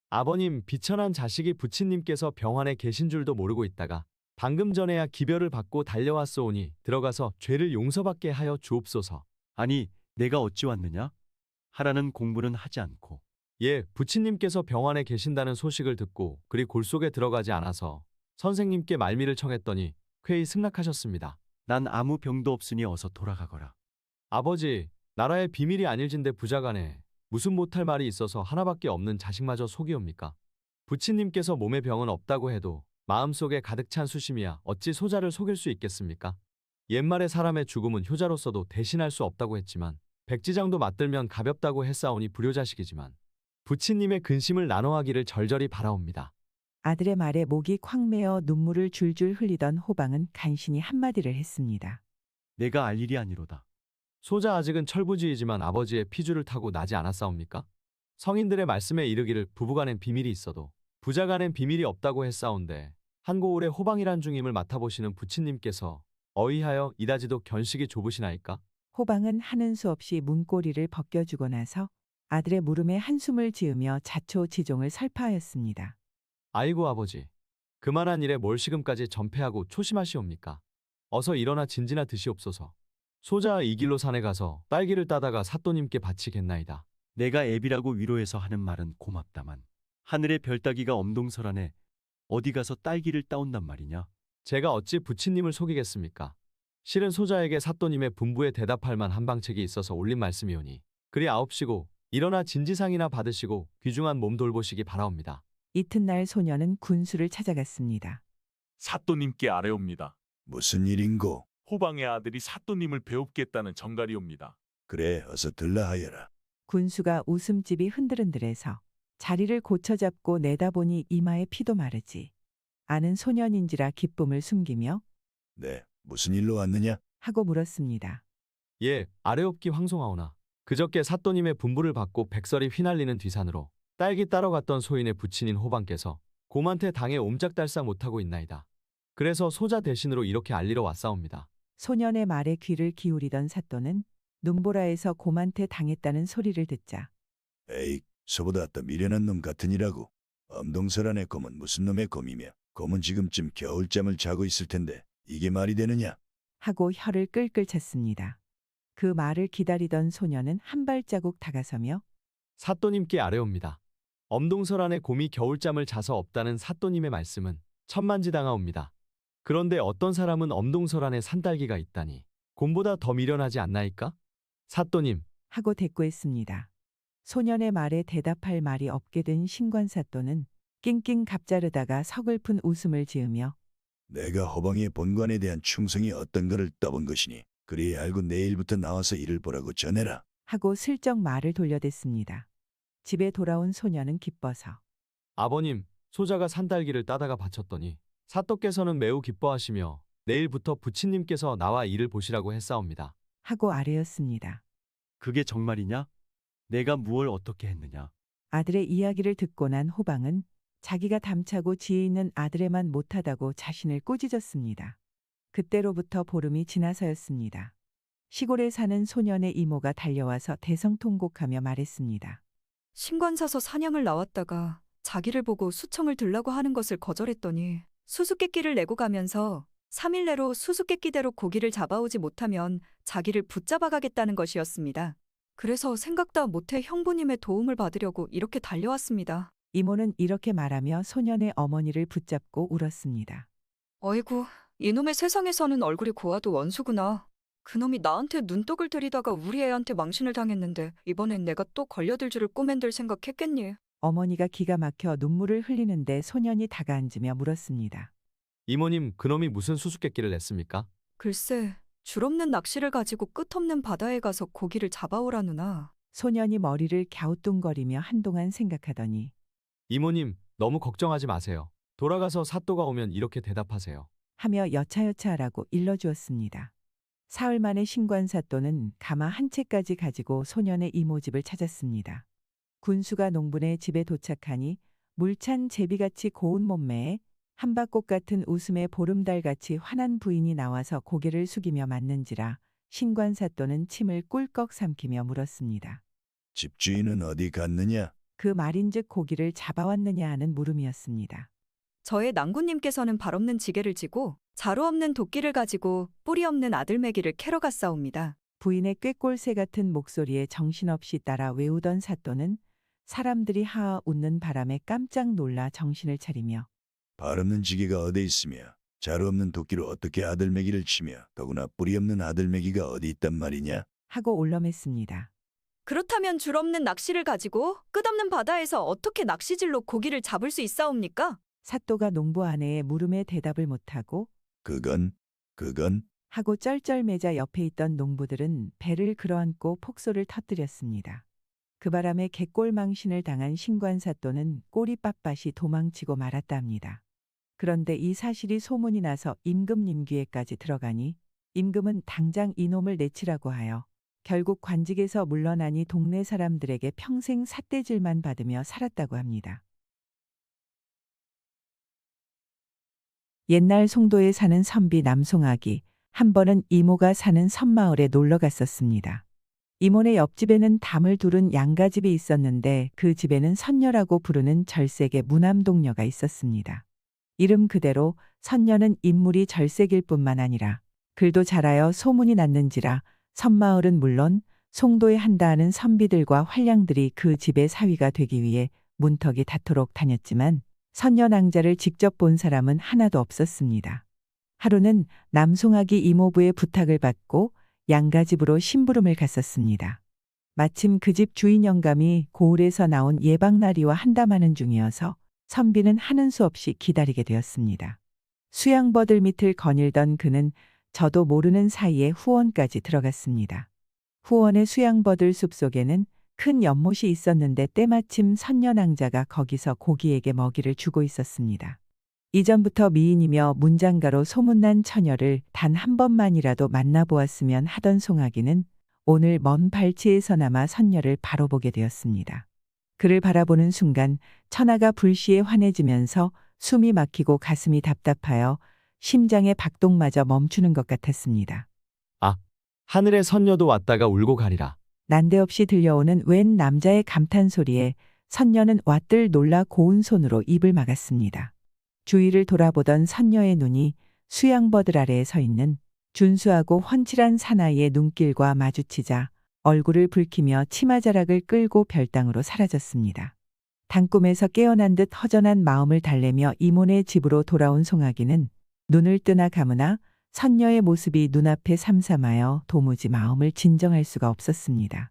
아버님, 비천한 자식이 부친님께서 병환에 계신 줄도 모르고 있다가 방금 전에야 기별을 받고 달려왔소오니 들어가서 죄를 용서받게 하여 주옵소서. 아니 내가 어찌 왔느냐? 하라는 공부는 하지 않고. 예, 부친님께서 병환에 계신다는 소식을 듣고 그리 골속에 들어가지 않아서 선생님께 말미를 청했더니 쾌히 승낙하셨습니다. 난 아무 병도 없으니 어서 돌아가거라. 아버지, 나라의 비밀이 아닐진데 부자간에 무슨 못할 말이 있어서 하나밖에 없는 자식마저 속이옵니까? 부친님께서 몸에 병은 없다고 해도 마음속에 가득 찬 수심이야 어찌 소자를 속일 수 있겠습니까? 옛말에 사람의 죽음은 효자로서도 대신할 수 없다고 했지만 백지장도 맞들면 가볍다고 했사오니 불효자식이지만 부친님의 근심을 나눠하기를 절절히 바라옵니다. 아들의 말에 목이 콱 메어 눈물을 줄줄 흘리던 호방은 간신히 한마디를 했습니다. 내가 알 일이 아니로다. 소자 아직은 철부지이지만 아버지의 피줄을 타고 나지 않았사옵니까? 성인들의 말씀에 이르기를 부부간엔 비밀이 있어도 부자간엔 비밀이 없다고 했사온데 한고을의 호방이란 중임을 맡아보시는 부친님께서 어이하여 이다지도 견식이 좁으시나이까? 호방은 하는 수 없이 문고리를 벗겨주고 나서 아들의 물음에 한숨을 지으며 자초지종을 설파하였습니다. 아이고 아버지, 그만한 일에 뭘 시금까지 전폐하고 초심하시옵니까? 어서 일어나 진지나 드시옵소서. 소자 이 길로 산에 가서 딸기를 따다가 사또님께 바치겠나이다. 내가 애비라고 위로해서 하는 말은 고맙다만 하늘의 별따기가 엄동설하네 어디 가서 딸기를 따온단 말이냐? 제가 어찌 부친님을 속이겠습니까? 실은 소자에게 사또님의 분부에 대답할 만 한방책이 있어서 올린 말씀이오니 그리 아옵시고 일어나 진지상이나 받으시고 귀중한 몸 돌보시기 바라옵니다. 이튿날 소녀는 군수를 찾아갔습니다. 사또님께 아뢰옵니다. 무슨 일인고? 호방의 아들이 사또님을 배웁겠다는 정갈이옵니다. 그래, 어서 들라 하여라. 군수가 웃음집이 흔들흔들해서 자리를 고쳐잡고 내다보니 이마에 피도 마르지 않은 소년인지라 기쁨을 숨기며 네, 무슨 일로 왔느냐? 하고 물었습니다. 예, 아뢰옵기 황송하오나 그저께 사또님의 분부를 받고 백설이 휘날리는 뒤산으로 딸기 따러 갔던 소인의 부친인 호방께서 곰한테 당해 옴짝달싹 못하고 있나이다. 그래서 소자 대신으로 이렇게 알리러 왔사옵니다. 소년의 말에 귀를 기울이던 사또는 눈보라에서 곰한테 당했다는 소리를 듣자 에이, 소보다 더 미련한 놈 같으니라고. 엄동설안의 곰은 무슨 놈의 곰이며 곰은 지금쯤 겨울잠을 자고 있을 텐데 이게 말이 되느냐? 하고 혀를 끌끌 찼습니다. 그 말을 기다리던 소년은 한 발자국 다가서며 사또님께 아뢰옵니다. 엄동설안의 곰이 겨울잠을 자서 없다는 사또님의 말씀은 천만지당하옵니다. 그런데 어떤 사람은 엄동설안에 산딸기가 있다니 곰보다 더 미련하지 않나이까? 사또님. 하고 대꾸했습니다. 소년의 말에 대답할 말이 없게 된 신관사또는 낑낑 갑자르다가 서글픈 웃음을 지으며 내가 호방의 본관에 대한 충성이 어떤 거를 떠본 것이니 그리 알고 내일부터 나와서 일을 보라고 전해라. 하고 슬쩍 말을 돌려댔습니다. 집에 돌아온 소년은 기뻐서 아버님, 소자가 산딸기를 따다가 바쳤더니 사또께서는 매우 기뻐하시며 내일부터 부친님께서 나와 일을 보시라고 했사옵니다. 하고 아뢰었습니다. 그게 정말이냐? 내가 무얼 어떻게 했느냐? 아들의 이야기를 듣고 난 호방은 자기가 담차고 지혜 있는 아들에만 못하다고 자신을 꾸짖었습니다. 그때로부터 보름이 지나서였습니다. 시골에 사는 소년의 이모가 달려와서 대성통곡하며 말했습니다. 신관사서 사냥을 나왔다가 자기를 보고 수청을 들라고 하는 것을 거절했더니 수수께끼를 내고 가면서 3일 내로 수수께끼대로 고기를 잡아오지 못하면 자기를 붙잡아가겠다는 것이었습니다. 그래서 생각다 못해 형부님의 도움을 받으려고 이렇게 달려왔습니다. 이모는 이렇게 말하며 소년의 어머니를 붙잡고 울었습니다. 어이구, 이놈의 세상에서는 얼굴이 고와도 원수구나. 그놈이 나한테 눈독을 들이다가 우리 애한테 망신을 당했는데 이번엔 내가 또 걸려들 줄을 꼬맨들 생각했겠니? 어머니가 기가 막혀 눈물을 흘리는데 소년이 다가앉으며 물었습니다. 이모님, 그놈이 무슨 수수께끼를 냈습니까? 글쎄, 줄 없는 낚시를 가지고 끝없는 바다에 가서 고기를 잡아오라누나. 소년이 머리를 갸우뚱거리며 한동안 생각하더니 이모님, 너무 걱정하지 마세요. 돌아가서 사또가 오면 이렇게 대답하세요. 하며 여차여차하라고 일러주었습니다. 사흘 만에 신관사또는 가마 한 채까지 가지고 소년의 이모 집을 찾았습니다. 군수가 농부네 집에 도착하니 물찬 제비같이 고운 몸매에 한박꽃 같은 웃음에 보름달같이 환한 부인이 나와서 고개를 숙이며 맞는지라 신관사또는 침을 꿀꺽 삼키며 물었습니다. 집주인은 어디 갔느냐? 그 말인즉 고기를 잡아왔느냐 하는 물음이었습니다. 저의 낭구님께서는 발 없는 지게를 지고 자루 없는 도끼를 가지고 뿌리 없는 아들매기를 캐러 갔사옵니다. 부인의 꾀꼴새 같은 목소리에 정신없이 따라 외우던 사또는 사람들이 하하 웃는 바람에 깜짝 놀라 정신을 차리며 발 없는 지게가 어디 있으며 자루 없는 도끼로 어떻게 아들매기를 치며 더구나 뿌리 없는 아들매기가 어디 있단 말이냐? 하고 올럼했습니다. 그렇다면 줄 없는 낚시를 가지고 끝없는 바다에서 어떻게 낚시질로 고기를 잡을 수 있사옵니까? 사또가 농부 아내의 물음에 대답을 못하고 그건 하고 쩔쩔매자 옆에 있던 농부들은 배를 끌어안고 폭소를 터뜨렸습니다. 그 바람에 갯골망신을 당한 신관사또는 꼬리 빳빳이 도망치고 말았다 합니다. 그런데 이 사실이 소문이 나서 임금님 귀에까지 들어가니 임금은 당장 이놈을 내치라고 하여 결국 관직에서 물러나니 동네 사람들에게 평생 삿대질만 받으며 살았다고 합니다. 옛날 송도에 사는 선비 남송아기 한 번은 이모가 사는 섬마을에 놀러 갔었습니다. 이모네 옆집에는 담을 두른 양가집이 있었는데 그 집에는 선녀라고 부르는 절색의 무남동녀가 있었습니다. 이름 그대로 선녀는 인물이 절색일 뿐만 아니라 글도 잘하여 소문이 났는지라 섬마을은 물론 송도에 한다 하는 선비들과 활량들이 그 집의 사위가 되기 위해 문턱이 닿도록 다녔지만 선녀 낭자를 직접 본 사람은 하나도 없었습니다. 하루는 남송아기 이모부의 부탁을 받고 양가집으로 심부름을 갔었습니다. 마침 그 집 주인 영감이 고을에서 나온 예방나리와 한담하는 중이어서 선비는 하는 수 없이 기다리게 되었습니다. 수양버들 밑을 거닐던 그는 저도 모르는 사이에 후원까지 들어갔습니다. 후원의 수양버들 숲속에는 큰 연못이 있었는데 때마침 선녀낭자가 거기서 고기에게 먹이를 주고 있었습니다. 이전부터 미인이며 문장가로 소문난 처녀를 단 한 번만이라도 만나보았으면 하던 송아기는 오늘 먼 발치에서나마 선녀를 바로 보게 되었습니다. 그를 바라보는 순간 천하가 불시에 환해지면서 숨이 막히고 가슴이 답답하여 심장의 박동마저 멈추는 것 같았습니다. 아, 하늘의 선녀도 왔다가 울고 가리라. 난데없이 들려오는 웬 남자의 감탄 소리에 선녀는 왓들 놀라 고운 손으로 입을 막았습니다. 주위를 돌아보던 선녀의 눈이 수양버들 아래에 서 있는 준수하고 훤칠한 사나이의 눈길과 마주치자 얼굴을 붉히며 치마자락을 끌고 별땅으로 사라졌습니다. 단꿈에서 깨어난 듯 허전한 마음을 달래며 이모네 집으로 돌아온 송아기는 눈을 뜨나 감으나 선녀의 모습이 눈앞에 삼삼하여 도무지 마음을 진정할 수가 없었습니다.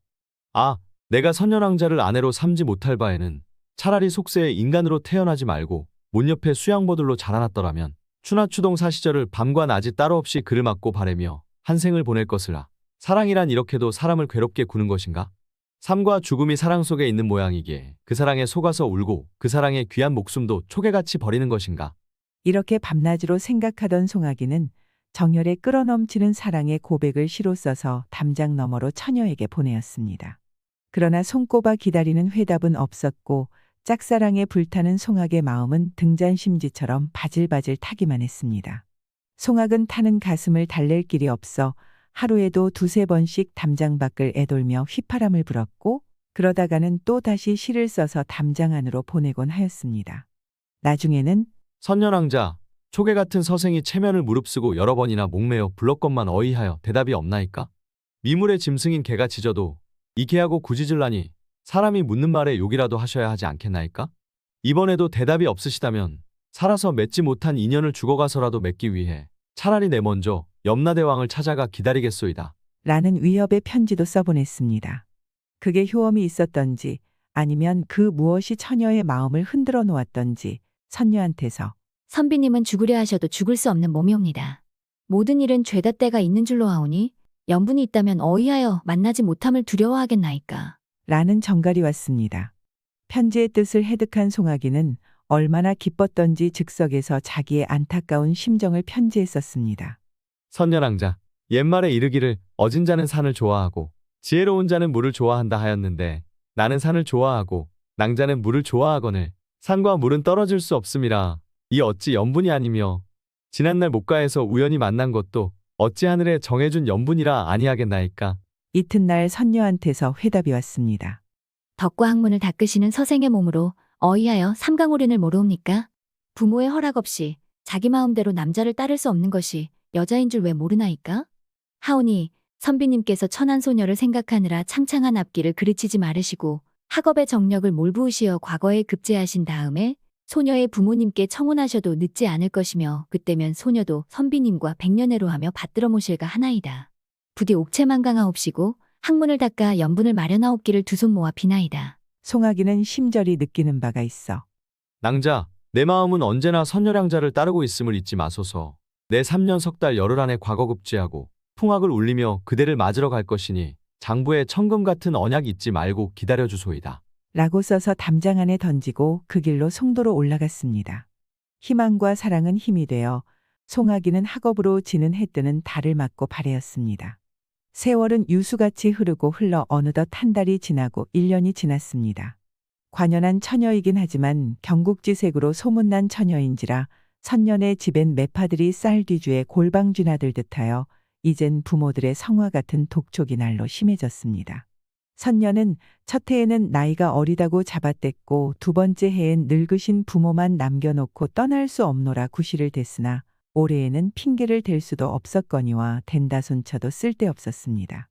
아, 내가 선녀낭자를 아내로 삼지 못할 바에는 차라리 속세에 인간으로 태어나지 말고 문 옆에 수양버들로 자라났더라면 추나추동 사시절을 밤과 낮이 따로 없이 그를 맞고 바라며 한 생을 보낼 것을라. 사랑이란 이렇게도 사람을 괴롭게 구는 것인가? 삶과 죽음이 사랑 속에 있는 모양이기에 그 사랑에 속아서 울고 그 사랑의 귀한 목숨도 초계같이 버리는 것인가? 이렇게 밤낮으로 생각하던 송아기는 정열에 끌어넘치는 사랑의 고백을 시로 써서 담장 너머로 처녀에게 보내었습니다. 그러나 손꼽아 기다리는 회답은 없었고 짝사랑에 불타는 송악의 마음은 등잔심지처럼 바질바질 타기만 했습니다. 송악은 타는 가슴을 달랠 길이 없어 하루에도 두세 번씩 담장 밖을 애돌며 휘파람을 불었고 그러다가는 또 다시 시를 써서 담장 안으로 보내곤 하였습니다. 나중에는 선녀낭자, 초계 같은 서생이 체면을 무릅쓰고 여러 번이나 목매어 불렀건만 어이하여 대답이 없나이까? 미물의 짐승인 개가 짖어도 이 개하고 굳이 질라니 사람이 묻는 말에 욕이라도 하셔야 하지 않겠나이까? 이번에도 대답이 없으시다면 살아서 맺지 못한 인연을 죽어가서라도 맺기 위해 차라리 내 먼저 염라대왕을 찾아가 기다리겠소이다. 라는 위협의 편지도 써보냈습니다. 그게 효험이 있었던지 아니면 그 무엇이 처녀의 마음을 흔들어 놓았던지 선녀한테서 선비님은 죽으려 하셔도 죽을 수 없는 몸이옵니다. 모든 일은 죄다 때가 있는 줄로 하오니 연분이 있다면 어이하여 만나지 못함을 두려워하겠나이까. 라는 정갈이 왔습니다. 편지의 뜻을 해득한 송아기는 얼마나 기뻤던지 즉석에서 자기의 안타까운 심정을 편지에 썼습니다. 선녀랑자, 옛말에 이르기를 어진 자는 산을 좋아하고 지혜로운 자는 물을 좋아한다 하였는데 나는 산을 좋아하고 낭자는 물을 좋아하거늘 산과 물은 떨어질 수 없음이라 이 어찌 연분이 아니며 지난날 목가에서 우연히 만난 것도 어찌 하늘에 정해준 연분이라 아니하겠나이까. 이튿날 선녀한테서 회답이 왔습니다. 덕과 학문을 닦으시는 서생의 몸으로 어이하여 삼강오륜을 모르옵니까? 부모의 허락 없이 자기 마음대로 남자를 따를 수 없는 것이 여자인 줄 왜 모르나이까? 하오니 선비님께서 천한 소녀를 생각하느라 창창한 앞길을 그르치지 마르시고 학업의 정력을 몰부으시어 과거에 급제하신 다음에 소녀의 부모님께 청혼하셔도 늦지 않을 것이며 그때면 소녀도 선비님과 백년해로 하며 받들어 모실까 하나이다. 부디 옥체만강하옵시고 학문을 닦아 연분을 마련하옵기를 두 손 모아 비나이다. 송아기는 심절이 느끼는 바가 있어 낭자, 내 마음은 언제나 선녀량자를 따르고 있음을 잊지 마소서. 내 3년 석 달 열흘 안에 과거급제하고 풍악을 울리며 그대를 맞으러 갈 것이니 장부에 천금 같은 언약 잊지 말고 기다려주소이다. 라고 써서 담장 안에 던지고 그 길로 송도로 올라갔습니다. 희망과 사랑은 힘이 되어 송아기는 학업으로 지는 해 뜨는 달을 맞고 발해였습니다. 세월은 유수같이 흐르고 흘러 어느덧 한 달이 지나고 1년이 지났습니다. 관연한 처녀이긴 하지만 경국지색으로 소문난 처녀인지라 선년의 집엔 매파들이 쌀 뒤주에 골방 쥐나들 듯하여 이젠 부모들의 성화 같은 독촉이 날로 심해졌습니다. 선녀는 첫 해에는 나이가 어리다고 잡아댔고 두 번째 해엔 늙으신 부모만 남겨놓고 떠날 수 없노라 구실을 댔으나 올해에는 핑계를 댈 수도 없었거니와 된다손쳐도 쓸데없었습니다.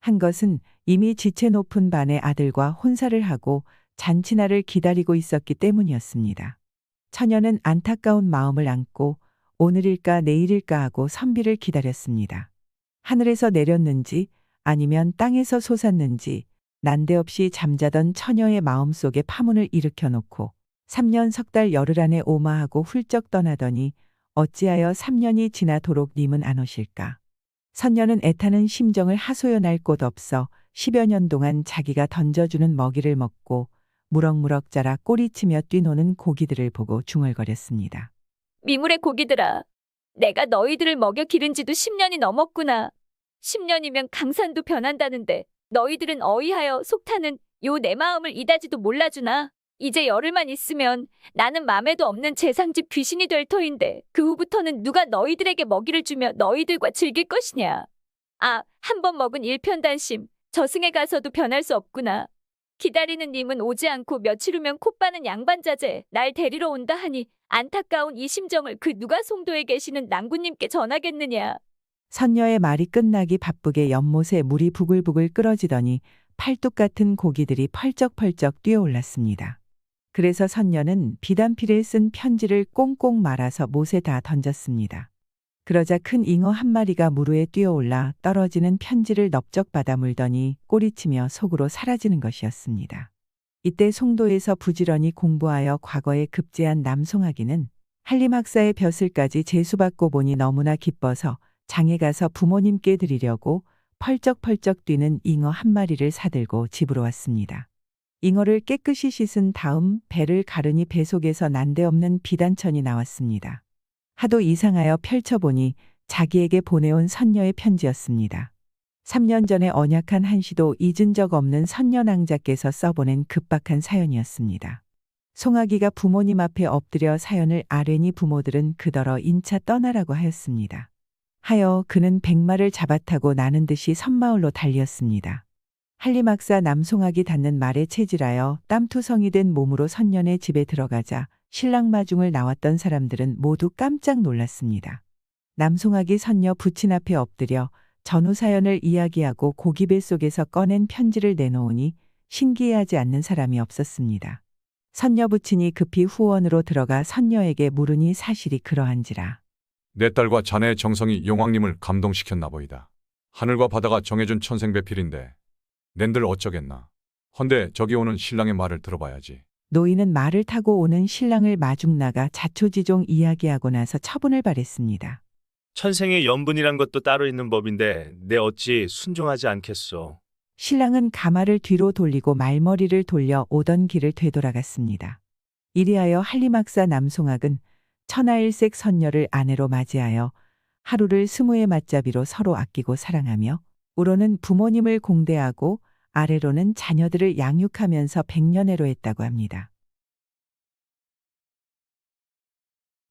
한 것은 이미 지체 높은 반의 아들과 혼사를 하고 잔치날을 기다리고 있었기 때문이었습니다. 처녀는 안타까운 마음을 안고 오늘일까 내일일까 하고 선비를 기다렸습니다. 하늘에서 내렸는지 아니면 땅에서 솟았는지 난데없이 잠자던 처녀의 마음속에 파문을 일으켜놓고 3년 석 달 열흘 안에 오마하고 훌쩍 떠나더니 어찌하여 3년이 지나도록 님은 안 오실까. 선녀는 애타는 심정을 하소연할 곳 없어 10여 년 동안 자기가 던져주는 먹이를 먹고 무럭무럭 자라 꼬리치며 뛰노는 고기들을 보고 중얼거렸습니다. 미물의 고기들아, 내가 너희들을 먹여 기른 지도 10년이 넘었구나. 10년이면 강산도 변한다는데 너희들은 어이하여 속타는 요 내 마음을 이다지도 몰라주나. 이제 열흘만 있으면 나는 맘에도 없는 재상집 귀신이 될 터인데 그 후부터는 누가 너희들에게 먹이를 주며 너희들과 즐길 것이냐. 아, 한 번 먹은 일편단심, 저승에 가서도 변할 수 없구나. 기다리는 님은 오지 않고 며칠 후면 콧바는 양반자재 날 데리러 온다 하니 안타까운 이 심정을 그 누가 송도에 계시는 낭구님께 전하겠느냐. 선녀의 말이 끝나기 바쁘게 연못에 물이 부글부글 끓어지더니 팔뚝 같은 고기들이 펄쩍펄쩍 뛰어올랐습니다. 그래서 선녀는 비단필에 쓴 편지를 꽁꽁 말아서 못에 다 던졌습니다. 그러자 큰 잉어 한 마리가 물 위에 뛰어올라 떨어지는 편지를 넙적 받아 물더니 꼬리치며 속으로 사라지는 것이었습니다. 이때 송도에서 부지런히 공부하여 과거에 급제한 남송아기는 한림학사의 벼슬까지 재수받고 보니 너무나 기뻐서 장에 가서 부모님께 드리려고 펄쩍펄쩍 뛰는 잉어 한 마리를 사들고 집으로 왔습니다. 잉어를 깨끗이 씻은 다음 배를 가르니 배 속에서 난데없는 비단천이 나왔습니다. 하도 이상하여 펼쳐보니 자기에게 보내온 선녀의 편지였습니다. 3년 전에 언약한 한시도 잊은 적 없는 선녀낭자께서 써보낸 급박한 사연이었습니다. 송아기가 부모님 앞에 엎드려 사연을 아뢰니 부모들은 그더러 인차 떠나라고 하였습니다. 하여 그는 백마를 잡아타고 나는 듯이 섬마을로 달렸습니다. 한림학사 남송아기 닿는 말에 체질하여 땀투성이 된 몸으로 선녀의 집에 들어가자 신랑 마중을 나왔던 사람들은 모두 깜짝 놀랐습니다. 남송아기 선녀 부친 앞에 엎드려 전후 사연을 이야기하고 고기 뱃속에서 꺼낸 편지를 내놓으니 신기해하지 않는 사람이 없었습니다. 선녀 부친이 급히 후원으로 들어가 선녀에게 물으니 사실이 그러한지라. 내 딸과 자네의 정성이 용왕님을 감동시켰나 보이다. 하늘과 바다가 정해준 천생배필인데 낸들 어쩌겠나. 헌데 저기 오는 신랑의 말을 들어봐야지. 노인은 말을 타고 오는 신랑을 마중 나가 자초지종 이야기하고 나서 처분을 발했습니다. 천생의 연분이란 것도 따로 있는 법인데 내 어찌 순종하지 않겠소. 신랑은 가마를 뒤로 돌리고 말머리를 돌려 오던 길을 되돌아갔습니다. 이리하여 한리막사 남송악은 천하일색 선녀를 아내로 맞이하여 하루를 20의 맞잡이로 서로 아끼고 사랑하며 우로는 부모님을 공대하고 아래로는 자녀들을 양육하면서 백년해로 했다고 합니다.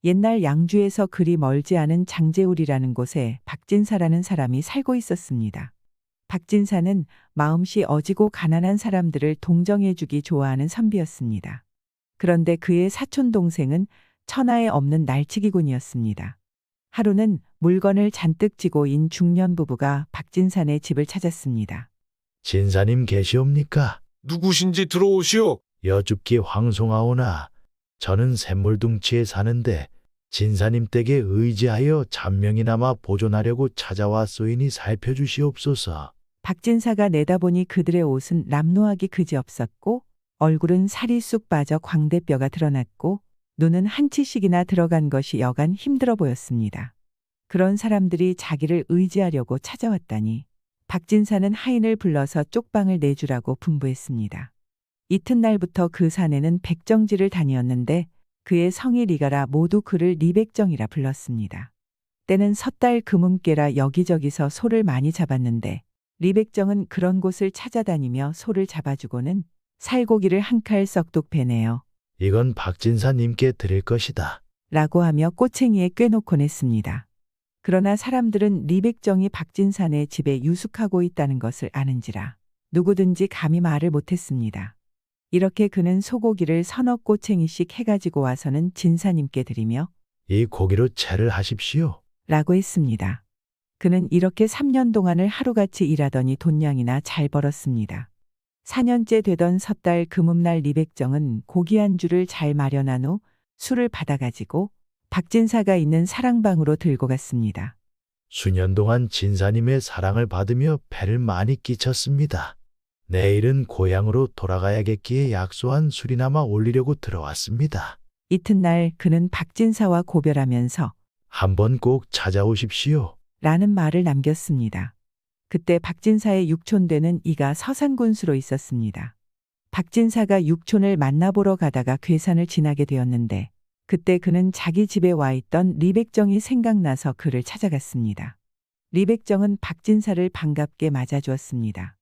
옛날 양주에서 그리 멀지 않은 장제울이라는 곳에 박진사라는 사람이 살고 있었습니다. 박진사는 마음씨 어지고 가난한 사람들을 동정해주기 좋아하는 선비였습니다. 그런데 그의 사촌 동생은 천하에 없는 날치기꾼이었습니다. 하루는 물건을 잔뜩 지고 인 중년 부부가 박진사네 집을 찾았습니다. 진사님 계시옵니까? 누구신지 들어오시오. 여쭙기 황송하오나 저는 샘물둥치에 사는데 진사님 댁에 의지하여 잔명이나마 보존하려고 찾아왔소이니 살펴주시옵소서. 박진사가 내다보니 그들의 옷은 남노하기 그지없었고 얼굴은 살이 쑥 빠져 광대뼈가 드러났고 눈은 한 치씩이나 들어간 것이 여간 힘들어 보였습니다. 그런 사람들이 자기를 의지하려고 찾아왔다니 박진사는 하인을 불러서 쪽방을 내주라고 분부했습니다. 이튿날부터 그 사내는 백정지를 다니었는데 그의 성이 리가라 모두 그를 리백정이라 불렀습니다. 때는 섣달 금음께라 여기저기서 소를 많이 잡았는데 리백정은 그런 곳을 찾아다니며 소를 잡아주고는 살고기를 한 칼 썩둑 베내어 이건 박진사님께 드릴 것이다 라고 하며 꼬챙이에 꿰놓곤 했습니다. 그러나 사람들은 리백정이 박진사네 집에 유숙하고 있다는 것을 아는지라 누구든지 감히 말을 못했습니다. 이렇게 그는 소고기를 서너 꼬챙이씩 해가지고 와서는 진사님께 드리며 이 고기로 채를 하십시오 라고 했습니다. 그는 이렇게 3년 동안을 하루같이 일하더니 돈량이나 잘 벌었습니다. 4년째 되던 섣달 금음날 리백정은 고기 안주를 잘 마련한 후 술을 받아가지고 박진사가 있는 사랑방으로 들고 갔습니다. 수년 동안 진사님의 사랑을 받으며 배를 많이 끼쳤습니다. 내일은 고향으로 돌아가야겠기에 약소한 술이나마 올리려고 들어왔습니다. 이튿날 그는 박진사와 고별하면서 한번 꼭 찾아오십시오 라는 말을 남겼습니다. 그때 박진사의 육촌되는 이가 서산군수로 있었습니다. 박진사가 육촌을 만나보러 가다가 괴산을 지나게 되었는데 그때 그는 자기 집에 와 있던 리백정이 생각나서 그를 찾아갔습니다. 리백정은 박진사를 반갑게 맞아주었습니다.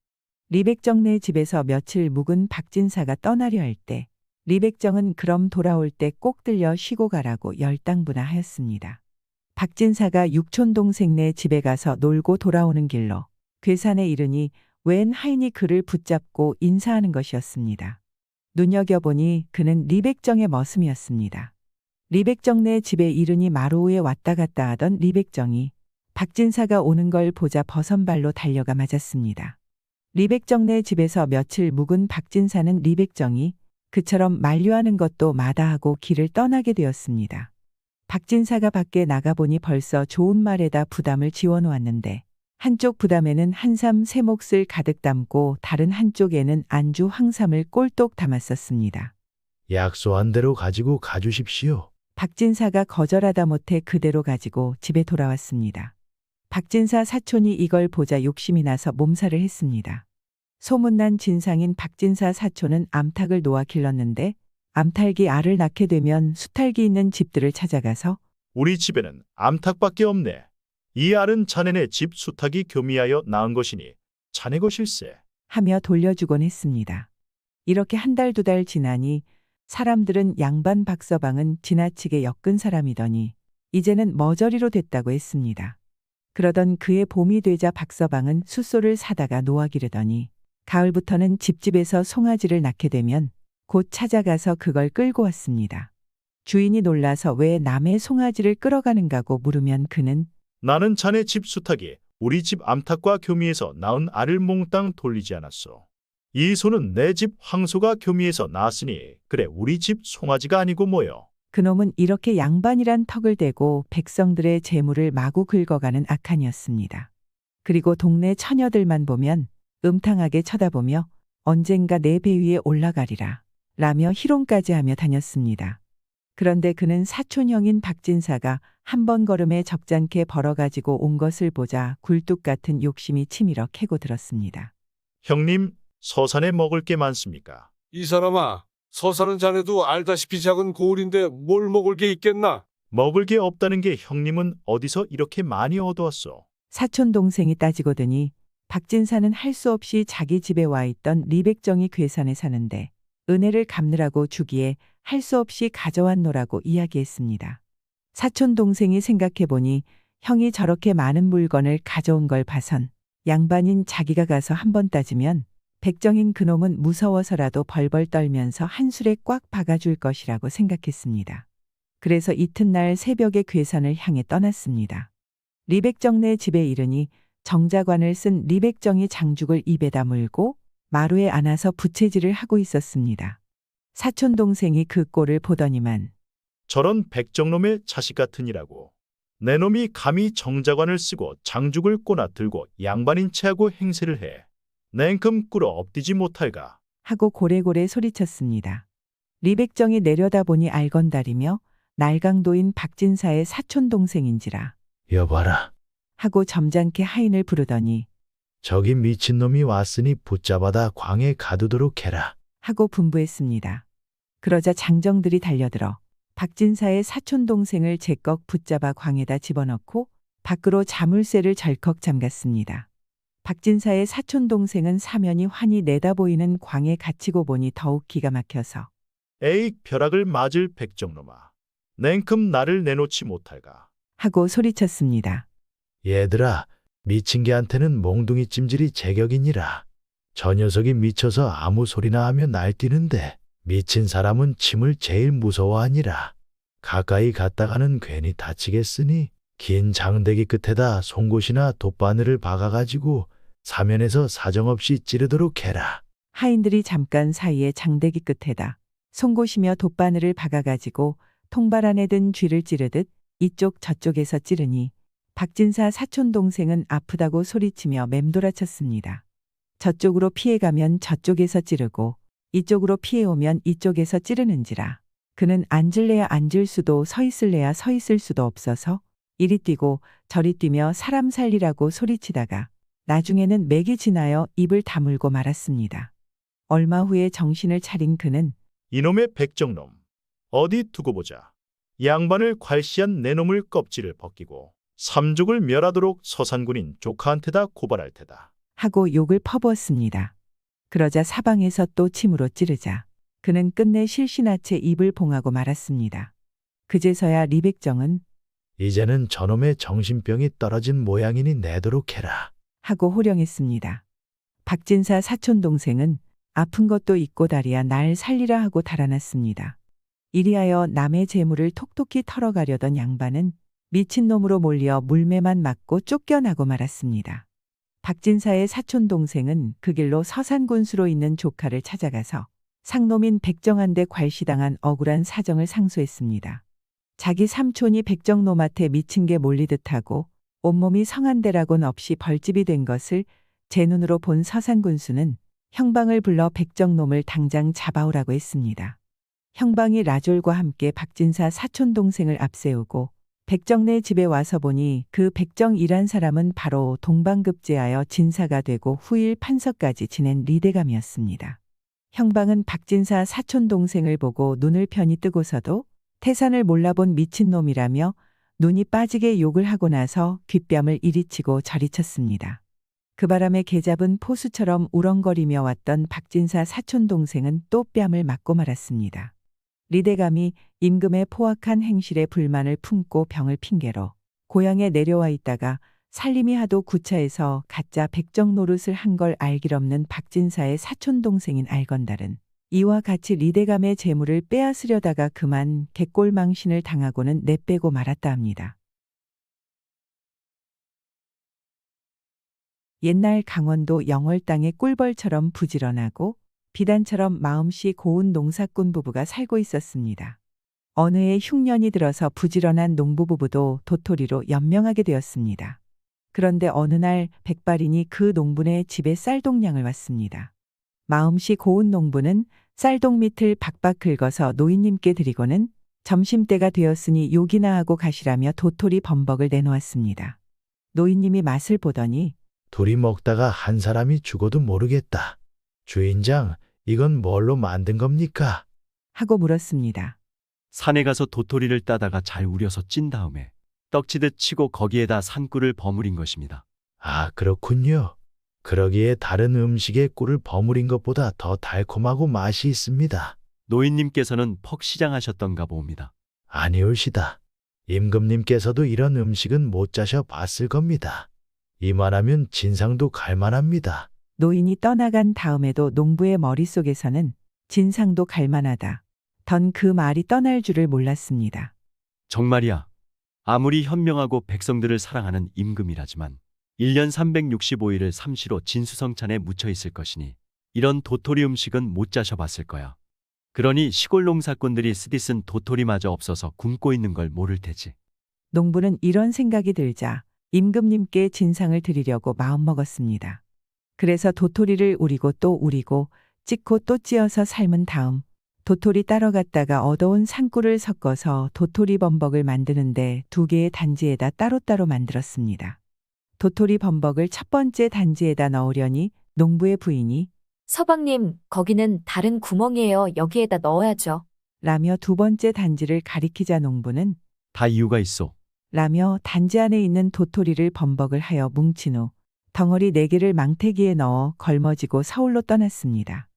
리백정네 집에서 며칠 묵은 박진사가 떠나려 할 때 리백정은 그럼 돌아올 때 꼭 들려 쉬고 가라고 열당부나 하였습니다. 박진사가 육촌 동생네 집에 가서 놀고 돌아오는 길로 괴산에 이르니 웬 하인이 그를 붙잡고 인사하는 것이었습니다. 눈여겨보니 그는 리백정의 머슴이었습니다. 리백정네 집에 이르니 마루에 왔다 갔다 하던 리백정이 박진사가 오는 걸 보자 버선발로 달려가 맞았습니다. 리백정네 집에서 며칠 묵은 박진사는 리백정이 그처럼 만류하는 것도 마다하고 길을 떠나게 되었습니다. 박진사가 밖에 나가보니 벌써 좋은 말에다 부담을 지워놓았는데 한쪽 부담에는 한삼 세 몫을 가득 담고 다른 한쪽에는 안주 황삼을 꼴똑 담았었습니다. 약소한 대로 가지고 가주십시오. 박진사가 거절하다 못해 그대로 가지고 집에 돌아왔습니다. 박진사 사촌이 이걸 보자 욕심이 나서 몸살을 했습니다. 소문난 진상인 박진사 사촌은 암탉을 놓아 길렀는데 암탉이 알을 낳게 되면 수탉이 있는 집들을 찾아가서 우리 집에는 암탉밖에 없네. 이 알은 자네네 집 수탉이 교미하여 낳은 것이니 자네 것일세. 하며 돌려주곤 했습니다. 이렇게 한 달 두 달 지나니 사람들은 양반 박서방은 지나치게 엮은 사람이더니 이제는 머저리로 됐다고 했습니다. 그러던 그의 봄이 되자 박서방은 숫소를 사다가 놓아 기르더니 가을부터는 집집에서 송아지를 낳게 되면 곧 찾아가서 그걸 끌고 왔습니다. 주인이 놀라서 왜 남의 송아지를 끌어가는가고 물으면 그는 나는 자네 집 수탉이 우리 집 암탉과 교미에서 낳은 알을 몽땅 돌리지 않았소. 이 소는 내 집 황소가 교미에서 낳았으니 그래 우리 집 송아지가 아니고 뭐여. 그놈은 이렇게 양반이란 턱을 대고 백성들의 재물을 마구 긁어가는 악한이었습니다. 그리고 동네 처녀들만 보면 음탕하게 쳐다보며 언젠가 내 배 위에 올라가리라 라며 희롱까지 하며 다녔습니다. 그런데 그는 사촌형인 박진사가 한 번 걸음에 적잖게 벌어가지고 온 것을 보자 굴뚝 같은 욕심이 치밀어 캐고 들었습니다. 형님, 서산에 먹을 게 많습니까? 이 사람아, 서산은 자네도 알다시피 작은 고을인데 뭘 먹을 게 있겠나? 먹을 게 없다는 게 형님은 어디서 이렇게 많이 얻어왔소? 사촌 동생이 따지고 드니 박진사는 할 수 없이 자기 집에 와 있던 리백정이 괴산에 사는데 은혜를 갚느라고 주기에 할 수 없이 가져왔노라고 이야기했습니다. 사촌 동생이 생각해보니 형이 저렇게 많은 물건을 가져온 걸 봐선 양반인 자기가 가서 한번 따지면 백정인 그놈은 무서워서라도 벌벌 떨면서 한술에 꽉 박아줄 것이라고 생각했습니다. 그래서 이튿날 새벽에 괴산을 향해 떠났습니다. 리백정네 집에 이르니 정자관을 쓴 리백정이 장죽을 입에다 물고 마루에 안아서 부채질을 하고 있었습니다. 사촌 동생이 그 꼴을 보더니만 저런 백정놈의 자식 같으니라고. 내 놈이 감히 정자관을 쓰고 장죽을 꼬나 들고 양반인 체하고 행세를 해. 냉큼 꿇어 엎디지 못할까. 하고 고래고래 소리쳤습니다. 리백정이 내려다보니 알건달이며 날강도인 박진사의 사촌 동생인지라 여봐라. 하고 점잖게 하인을 부르더니 저기 미친놈이 왔으니 붙잡아다 광에 가두도록 해라. 하고 분부했습니다. 그러자 장정들이 달려들어 박진사의 사촌 동생을 제꺽 붙잡아 광에다 집어넣고 밖으로 자물쇠를 절컥 잠갔습니다. 박진사의 사촌 동생은 사면이 환히 내다보이는 광에 갇히고 보니 더욱 기가 막혀서 에이 벼락을 맞을 백정놈아. 냉큼 나를 내놓지 못할까. 하고 소리쳤습니다. 얘들아, 미친 개한테는 몽둥이 찜질이 제격이니라. 저 녀석이 미쳐서 아무 소리나 하면 날뛰는데 미친 사람은 침을 제일 무서워하니라. 가까이 갔다가는 괜히 다치겠으니 긴 장대기 끝에다 송곳이나 돗바늘을 박아가지고 사면에서 사정없이 찌르도록 해라. 하인들이 잠깐 사이에 장대기 끝에다 송곳이며 돗바늘을 박아가지고 통발 안에 든 쥐를 찌르듯 이쪽 저쪽에서 찌르니 박진사 사촌 동생은 아프다고 소리치며 맴돌아쳤습니다. 저쪽으로 피해가면 저쪽에서 찌르고 이쪽으로 피해오면 이쪽에서 찌르는지라 그는 앉을래야 앉을 수도 서 있을래야 서 있을 수도 없어서 이리 뛰고 저리 뛰며 사람 살리라고 소리치다가 나중에는 맥이 지나여 입을 다물고 말았습니다. 얼마 후에 정신을 차린 그는 이놈의 백정놈. 어디 두고 보자. 양반을 괄시한 내 놈을 껍질을 벗기고 삼족을 멸하도록 서산군인 조카한테다 고발할 테다. 하고 욕을 퍼부었습니다. 그러자 사방에서 또 침으로 찌르자 그는 끝내 실신하채 입을 봉하고 말았습니다. 그제서야 리백정은 이제는 저놈의 정신병이 떨어진 모양이니 내도록 해라. 하고 호령했습니다. 박진사 사촌 동생은 아픈 것도 있고 다리야 날 살리라 하고 달아났습니다. 이리하여 남의 재물을 톡톡히 털어가려던 양반은 미친놈으로 몰려 물매만 맞고 쫓겨나고 말았습니다. 박진사의 사촌 동생은 그 길로 서산군수로 있는 조카를 찾아가서 상놈인 백정한테 괄시당한 억울한 사정을 상소했습니다. 자기 삼촌이 백정놈한테 미친 게 몰리듯하고 온몸이 성한데라곤 없이 벌집이 된 것을 제 눈으로 본 서산군수는 형방을 불러 백정놈을 당장 잡아오라고 했습니다. 형방이 라졸과 함께 박진사 사촌 동생을 앞세우고 백정네 집에 와서 보니 그 백정이란 사람은 바로 동방급제하여 진사가 되고 후일 판서까지 지낸 리대감이었습니다. 형방은 박진사 사촌 동생을 보고 눈을 편히 뜨고서도 태산을 몰라본 미친놈이라며 눈이 빠지게 욕을 하고 나서 귓뺨을 이리치고 저리쳤습니다. 그 바람에 개잡은 포수처럼 우렁거리며 왔던 박진사 사촌 동생은 또 뺨을 맞고 말았습니다. 리대감이 임금의 포악한 행실에 불만을 품고 병을 핑계로 고향에 내려와 있다가 살림이 하도 구차해서 가짜 백정 노릇을 한 걸 알길없는 박진사의 사촌 동생인 알건달은 이와 같이 리대감의 재물을 빼앗으려다가 그만 갯골망신을 당하고는 내빼고 말았다 합니다. 옛날 강원도 영월 땅의 꿀벌처럼 부지런하고 비단처럼 마음씨 고운 농사꾼 부부가 살고 있었습니다. 어느 해 흉년이 들어서 부지런한 농부부부도 도토리로 연명하게 되었습니다. 그런데 어느 날 백발인이 그 농부네 집에 쌀동량을 왔습니다. 마음씨 고운 농부는 쌀동 밑을 박박 긁어서 노인님께 드리고는 점심때가 되었으니 요기나 하고 가시라며 도토리 범벅을 내놓았습니다. 노인님이 맛을 보더니 둘이 먹다가 한 사람이 죽어도 모르겠다. 주인장, 이건 뭘로 만든 겁니까? 하고 물었습니다. 산에 가서 도토리를 따다가 잘 우려서 찐 다음에 떡치듯 치고 거기에다 산꿀을 버무린 것입니다. 아, 그렇군요. 그러기에 다른 음식에 꿀을 버무린 것보다 더 달콤하고 맛이 있습니다. 노인님께서는 퍽 시장하셨던가 봅니다. 아니올시다. 임금님께서도 이런 음식은 못 자셔 봤을 겁니다. 이만하면 진상도 갈만합니다. 노인이 떠나간 다음에도 농부의 머릿속에서는 진상도 갈만하다. 던 그 말이 떠날 줄을 몰랐습니다. 정말이야. 아무리 현명하고 백성들을 사랑하는 임금이라지만 1년 365일을 삼시로 진수성찬에 묻혀 있을 것이니 이런 도토리 음식은 못 자셔봤을 거야. 그러니 시골 농사꾼들이 쓰디 쓴 도토리마저 없어서 굶고 있는 걸 모를 테지. 농부는 이런 생각이 들자 임금님께 진상을 드리려고 마음먹었습니다. 그래서 도토리를 우리고 또 우리고 찢고 또 찧어서 삶은 다음 도토리 따러 갔다가 얻어온 산꿀을 섞어서 도토리 범벅을 만드는데 2개의 단지에다 따로따로 만들었습니다. 도토리 범벅을 첫 번째 단지에다 넣으려니 농부의 부인이 서방님, 거기는 다른 구멍이에요. 여기에다 넣어야죠. 라며 2번째 단지를 가리키자 농부는 다 이유가 있어. 라며 단지 안에 있는 도토리를 범벅을 하여 뭉친 후 덩어리 4개를 망태기에 넣어 걸머지고 서울로 떠났습니다.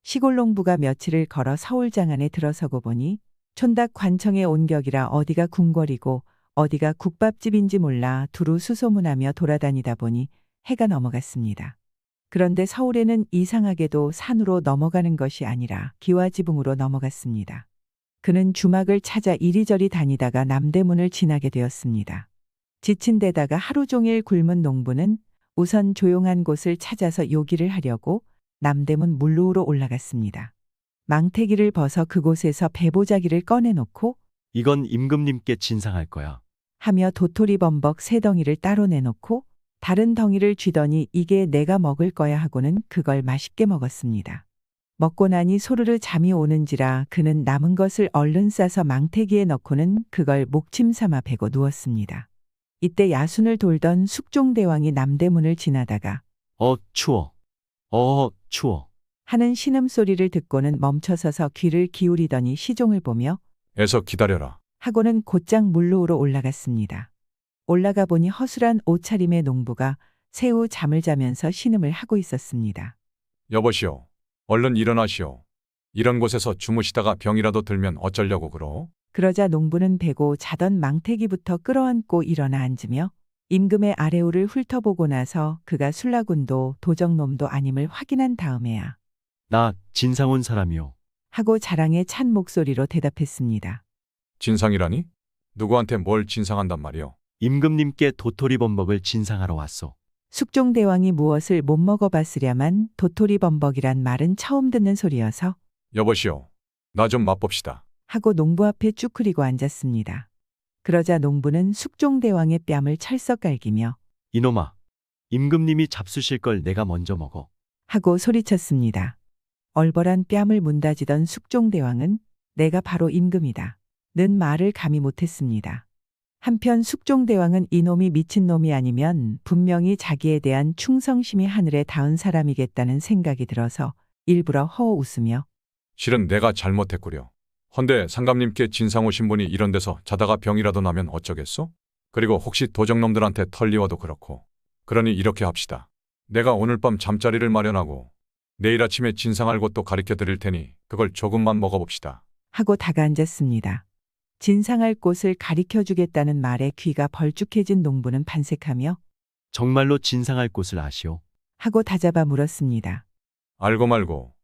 시골 농부가 며칠을 걸어 서울장 안에 들어서고 보니 촌닭 관청에 온 격이라 어디가 궁궐이고 어디가 국밥집인지 몰라 두루 수소문하며 돌아다니다 보니 해가 넘어갔습니다. 그런데 서울에는 이상하게도 산으로 넘어가는 것이 아니라 기와지붕으로 넘어갔습니다. 그는 주막을 찾아 이리저리 다니다가 남대문을 지나게 되었습니다. 지친 데다가 하루 종일 굶은 농부는 우선 조용한 곳을 찾아서 요기를 하려고 남대문 물루으로 올라갔습니다. 망태기를 벗어 그곳에서 배보자기를 꺼내놓고 이건 임금님께 진상할 거야. 하며 도토리 범벅 3덩이를 따로 내놓고 다른 덩이를 쥐더니 이게 내가 먹을 거야 하고는 그걸 맛있게 먹었습니다. 먹고 나니 소르르 잠이 오는지라 그는 남은 것을 얼른 싸서 망태기에 넣고는 그걸 목침 삼아 베고 누웠습니다. 이때 야순을 돌던 숙종대왕이 남대문을 지나다가 추워. 추워. 하는 신음소리를 듣고는 멈춰서서 귀를 기울이더니 시종을 보며 애서 기다려라. 하고는 곧장 물루으로 올라갔습니다. 올라가 보니 허술한 옷차림의 농부가 새우 잠을 자면서 신음을 하고 있었습니다. 여보시오. 얼른 일어나시오. 이런 곳에서 주무시다가 병이라도 들면 어쩌려고 그러? 그러자 농부는 베고 자던 망태기부터 끌어안고 일어나 앉으며 임금의 아래우를 훑어보고 나서 그가 술라군도 도적놈도 아님을 확인한 다음에야 나 진상 온 사람이요. 하고 자랑의 찬 목소리로 대답했습니다. 진상이라니? 누구한테 뭘 진상한단 말이오? 임금님께 도토리 범벅을 진상하러 왔소. 숙종대왕이 무엇을 못 먹어봤으랴만 도토리 범벅이란 말은 처음 듣는 소리여서 여보시오. 나 좀 맛봅시다. 하고 농부 앞에 쭈그리고 앉았습니다. 그러자 농부는 숙종대왕의 뺨을 철썩 갈기며 이놈아, 임금님이 잡수실 걸 내가 먼저 먹어. 하고 소리쳤습니다. 얼벌한 뺨을 문다지던 숙종대왕은 내가 바로 임금이다. 는 말을 감히 못했습니다. 한편 숙종대왕은 이놈이 미친놈이 아니면 분명히 자기에 대한 충성심이 하늘에 닿은 사람이겠다는 생각이 들어서 일부러 허어 웃으며 실은 내가 잘못했구려. 헌데 상감님께 진상 오신 분이 이런 데서 자다가 병이라도 나면 어쩌겠소? 그리고 혹시 도적놈들한테 털리와도 그렇고. 그러니 이렇게 합시다. 내가 오늘 밤 잠자리를 마련하고 내일 아침에 진상할 곳도 가르쳐 드릴 테니 그걸 조금만 먹어봅시다. 하고 다가앉았습니다. 진상할 곳을 가리켜 주겠다는 말에 귀가 벌쭉해진 농부는 반색하며 정말로 진상할 곳을 아시오? 하고 다잡아 물었습니다. 알고 말고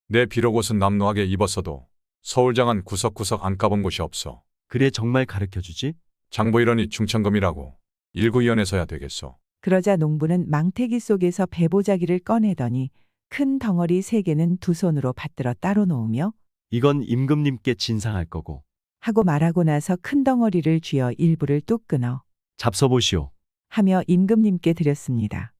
내 비록 옷은 남루하게 입었어도 서울장안 구석구석 안 가본 곳이 없어. 그래 정말 가르쳐주지? 장보일원이 충천금이라고 일구위원에서야 되겠소. 그러자 농부는 망태기 속에서 배보자기를 꺼내더니 큰 덩어리 3개는 두 손으로 받들어 따로 놓으며 이건 임금님께 진상할 거고 하고 말하고 나서 큰 덩어리를 쥐어 일부를 뚝 끊어 잡숴보시오. 하며 임금님께 드렸습니다.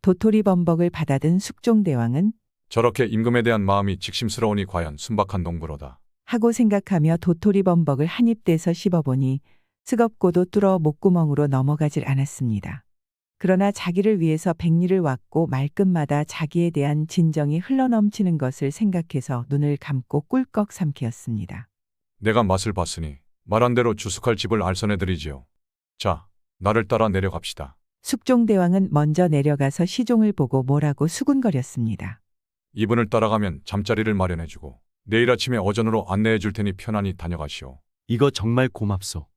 도토리 범벅을 받아든 숙종대왕은 저렇게 임금에 대한 마음이 직심스러우니 과연 순박한 농부로다. 하고 생각하며 도토리 범벅을 한 입 떼서 씹어보니 뜨겁고도 뚫어 목구멍으로 넘어가질 않았습니다. 그러나 자기를 위해서 백리를 왔고 말끝마다 자기에 대한 진정이 흘러넘치는 것을 생각해서 눈을 감고 꿀꺽 삼키었습니다. 내가 맛을 봤으니 말한 대로 주숙할 집을 알선해드리지요. 자, 나를 따라 내려갑시다. 숙종대왕은 먼저 내려가서 시종을 보고 뭐라고 수군거렸습니다. 이분을 따라가면 잠자리를 마련해주고 내일 아침에 어전으로 안내해줄 테니 편안히 다녀가시오. 이거 정말 고맙소.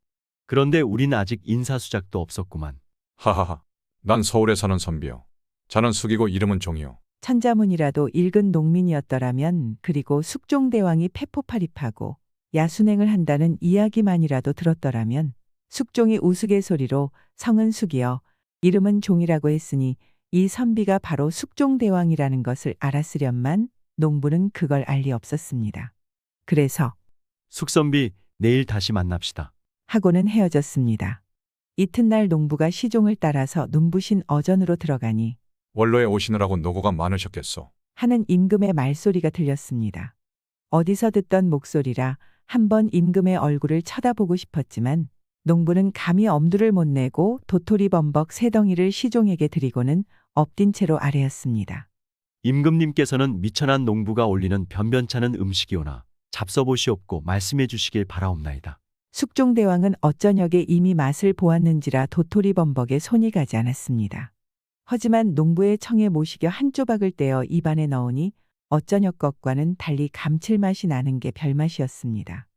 그런데 우린 아직 인사수작도 없었구만. 하하하. 난 서울에 사는 선비요. 자는 숙이고 이름은 종이요. 천자문이라도 읽은 농민이었더라면 그리고 숙종대왕이 패포파립하고 야순행을 한다는 이야기만이라도 들었더라면 숙종이 우스갯소리로 성은 숙이여 이름은 종이라고 했으니 이 선비가 바로 숙종대왕이라는 것을 알았으련만 농부는 그걸 알 리 없었습니다. 그래서 숙선비, 내일 다시 만납시다. 하고는 헤어졌습니다. 이튿날 농부가 시종을 따라서 눈부신 어전으로 들어가니 원로에 오시느라고 노고가 많으셨겠소. 하는 임금의 말소리가 들렸습니다. 어디서 듣던 목소리라 한번 임금의 얼굴을 쳐다보고 싶었지만 농부는 감히 엄두를 못 내고 도토리 범벅 3덩이를 시종에게 드리고는 엎딘 채로 아뢰었습니다. 임금님께서는 미천한 농부가 올리는 변변찮은 음식이오나 잡숴보시옵고 말씀해 주시길 바라옵나이다. 숙종대왕은 어쩌녁에 이미 맛을 보았는지라 도토리 범벅에 손이 가지 않았습니다. 하지만 농부의 청에 모시겨 한 조각을 떼어 입안에 넣으니 어쩌녁 것과는 달리 감칠맛이 나는 게 별맛이었습니다.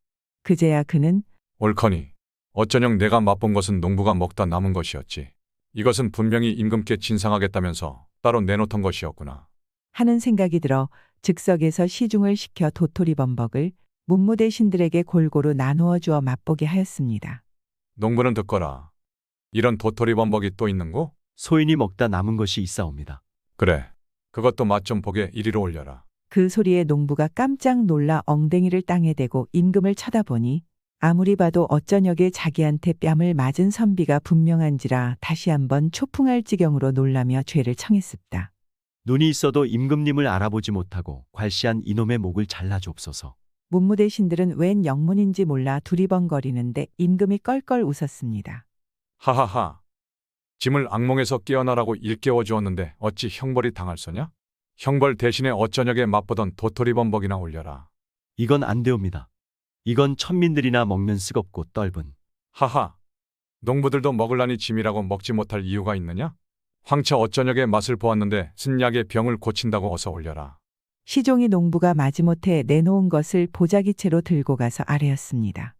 그제야 그는 옳거니 어쩌녁 내가 맛본 것은 농부가 먹다 남은 것이었지. 이것은 분명히 임금께 진상하겠다면서 따로 내놓던 것이었구나. 하는 생각이 들어 즉석에서 시중을 시켜 도토리 범벅을 문무대신들에게 골고루 나누어 주어 맛보게 하였습니다. 농부는 듣거라. 이런 도토리 범벅이 또 있는고? 소인이 먹다 남은 것이 있사옵니다. 그래. 그것도 맛 좀 보게 이리로 올려라. 그 소리에 농부가 깜짝 놀라 엉덩이를 땅에 대고 임금을 쳐다보니 아무리 봐도 어쩌녁에 자기한테 뺨을 맞은 선비가 분명한지라 다시 한번 초풍할 지경으로 놀라며 죄를 청했습니다. 눈이 있어도 임금님을 알아보지 못하고 괄시한 이놈의 목을 잘라주옵소서. 문무대신들은 웬 영문인지 몰라 두리번거리는데 임금이 껄껄 웃었습니다. 하하하. 짐을 악몽에서 깨어나라고 일깨워 주었는데 어찌 형벌이 당할소냐? 형벌 대신에 어쩌녁에 맛보던 도토리 범벅이나 올려라. 이건 안 되옵니다. 이건 천민들이나 먹는 쓰겁고 떫은. 하하. 농부들도 먹을라니 짐이라고 먹지 못할 이유가 있느냐? 황차 어쩌녁에 맛을 보았는데 쓴약의 병을 고친다고 어서 올려라. 시종이 농부가 마지못해 내놓은 것을 보자기채로 들고 가서 아뢰었습니다.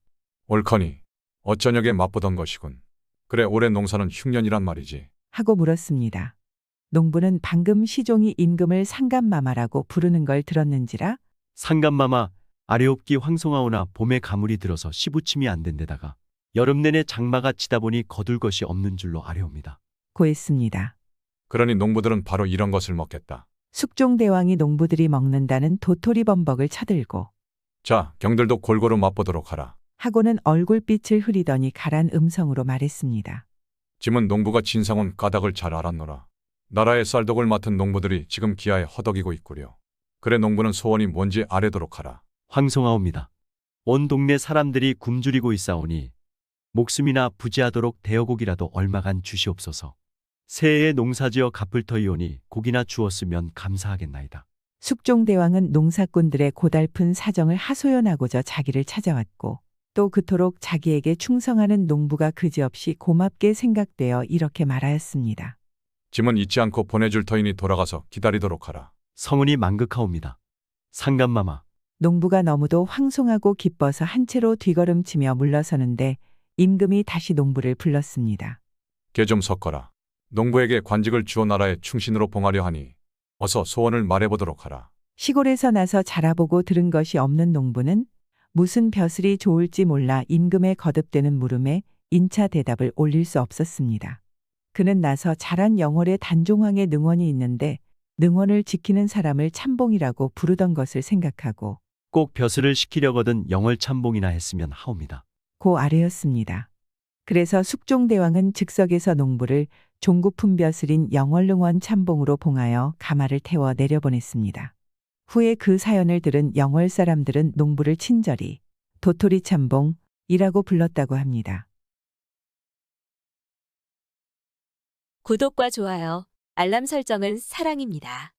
옳거니 어쩌녁에 맛보던 것이군. 그래 올해 농사는 흉년이란 말이지. 하고 물었습니다. 농부는 방금 시종이 임금을 상감마마라고 부르는 걸 들었는지라 상감마마, 아래옵기 황송하오나 봄에 가물이 들어서 시부침이 안 된 데다가 여름 내내 장마가 치다 보니 거둘 것이 없는 줄로 아뢰옵니다. 고했습니다. 그러니 농부들은 바로 이런 것을 먹겠다. 숙종대왕이 농부들이 먹는다는 도토리 범벅을 쳐들고 자, 경들도 골고루 맛보도록 하라. 하고는 얼굴빛을 흐리더니 가란 음성으로 말했습니다. 짐은 농부가 진상온 까닭을 잘 알았노라. 나라의 쌀독을 맡은 농부들이 지금 기아에 허덕이고 있구려. 그래 농부는 소원이 뭔지 아뢰도록 하라. 황송하옵니다. 온 동네 사람들이 굶주리고 있사오니 목숨이나 부지하도록 대여곡이라도 얼마간 주시옵소서. 새해에 농사지어 갚을 터이오니 곡이나 주었으면 감사하겠나이다. 숙종대왕은 농사꾼들의 고달픈 사정을 하소연하고자 자기를 찾아왔고 또 그토록 자기에게 충성하는 농부가 그지없이 고맙게 생각되어 이렇게 말하였습니다. 짐은 잊지 않고 보내줄 터이니 돌아가서 기다리도록 하라. 성은이 만극하옵니다. 상감마마. 농부가 너무도 황송하고 기뻐서 한 채로 뒤걸음치며 물러서는데 임금이 다시 농부를 불렀습니다. 개 좀 섞어라. 농부에게 관직을 주어 나라의 충신으로 봉하려 하니 어서 소원을 말해보도록 하라. 시골에서 나서 자라보고 들은 것이 없는 농부는 무슨 벼슬이 좋을지 몰라 임금의 거듭되는 물음에 인차 대답을 올릴 수 없었습니다. 그는 나서 자란 영월에 단종황의 능원이 있는데 능원을 지키는 사람을 참봉이라고 부르던 것을 생각하고 꼭 벼슬을 시키려거든 영월 참봉이나 했으면 하옵니다. 고 아래였습니다. 그래서 숙종대왕은 즉석에서 농부를 종구품 벼슬인 영월능원 참봉으로 봉하여 가마를 태워 내려보냈습니다. 후에 그 사연을 들은 영월 사람들은 농부를 친절히 도토리 참봉이라고 불렀다고 합니다. 구독과 좋아요, 알람 설정은 사랑입니다.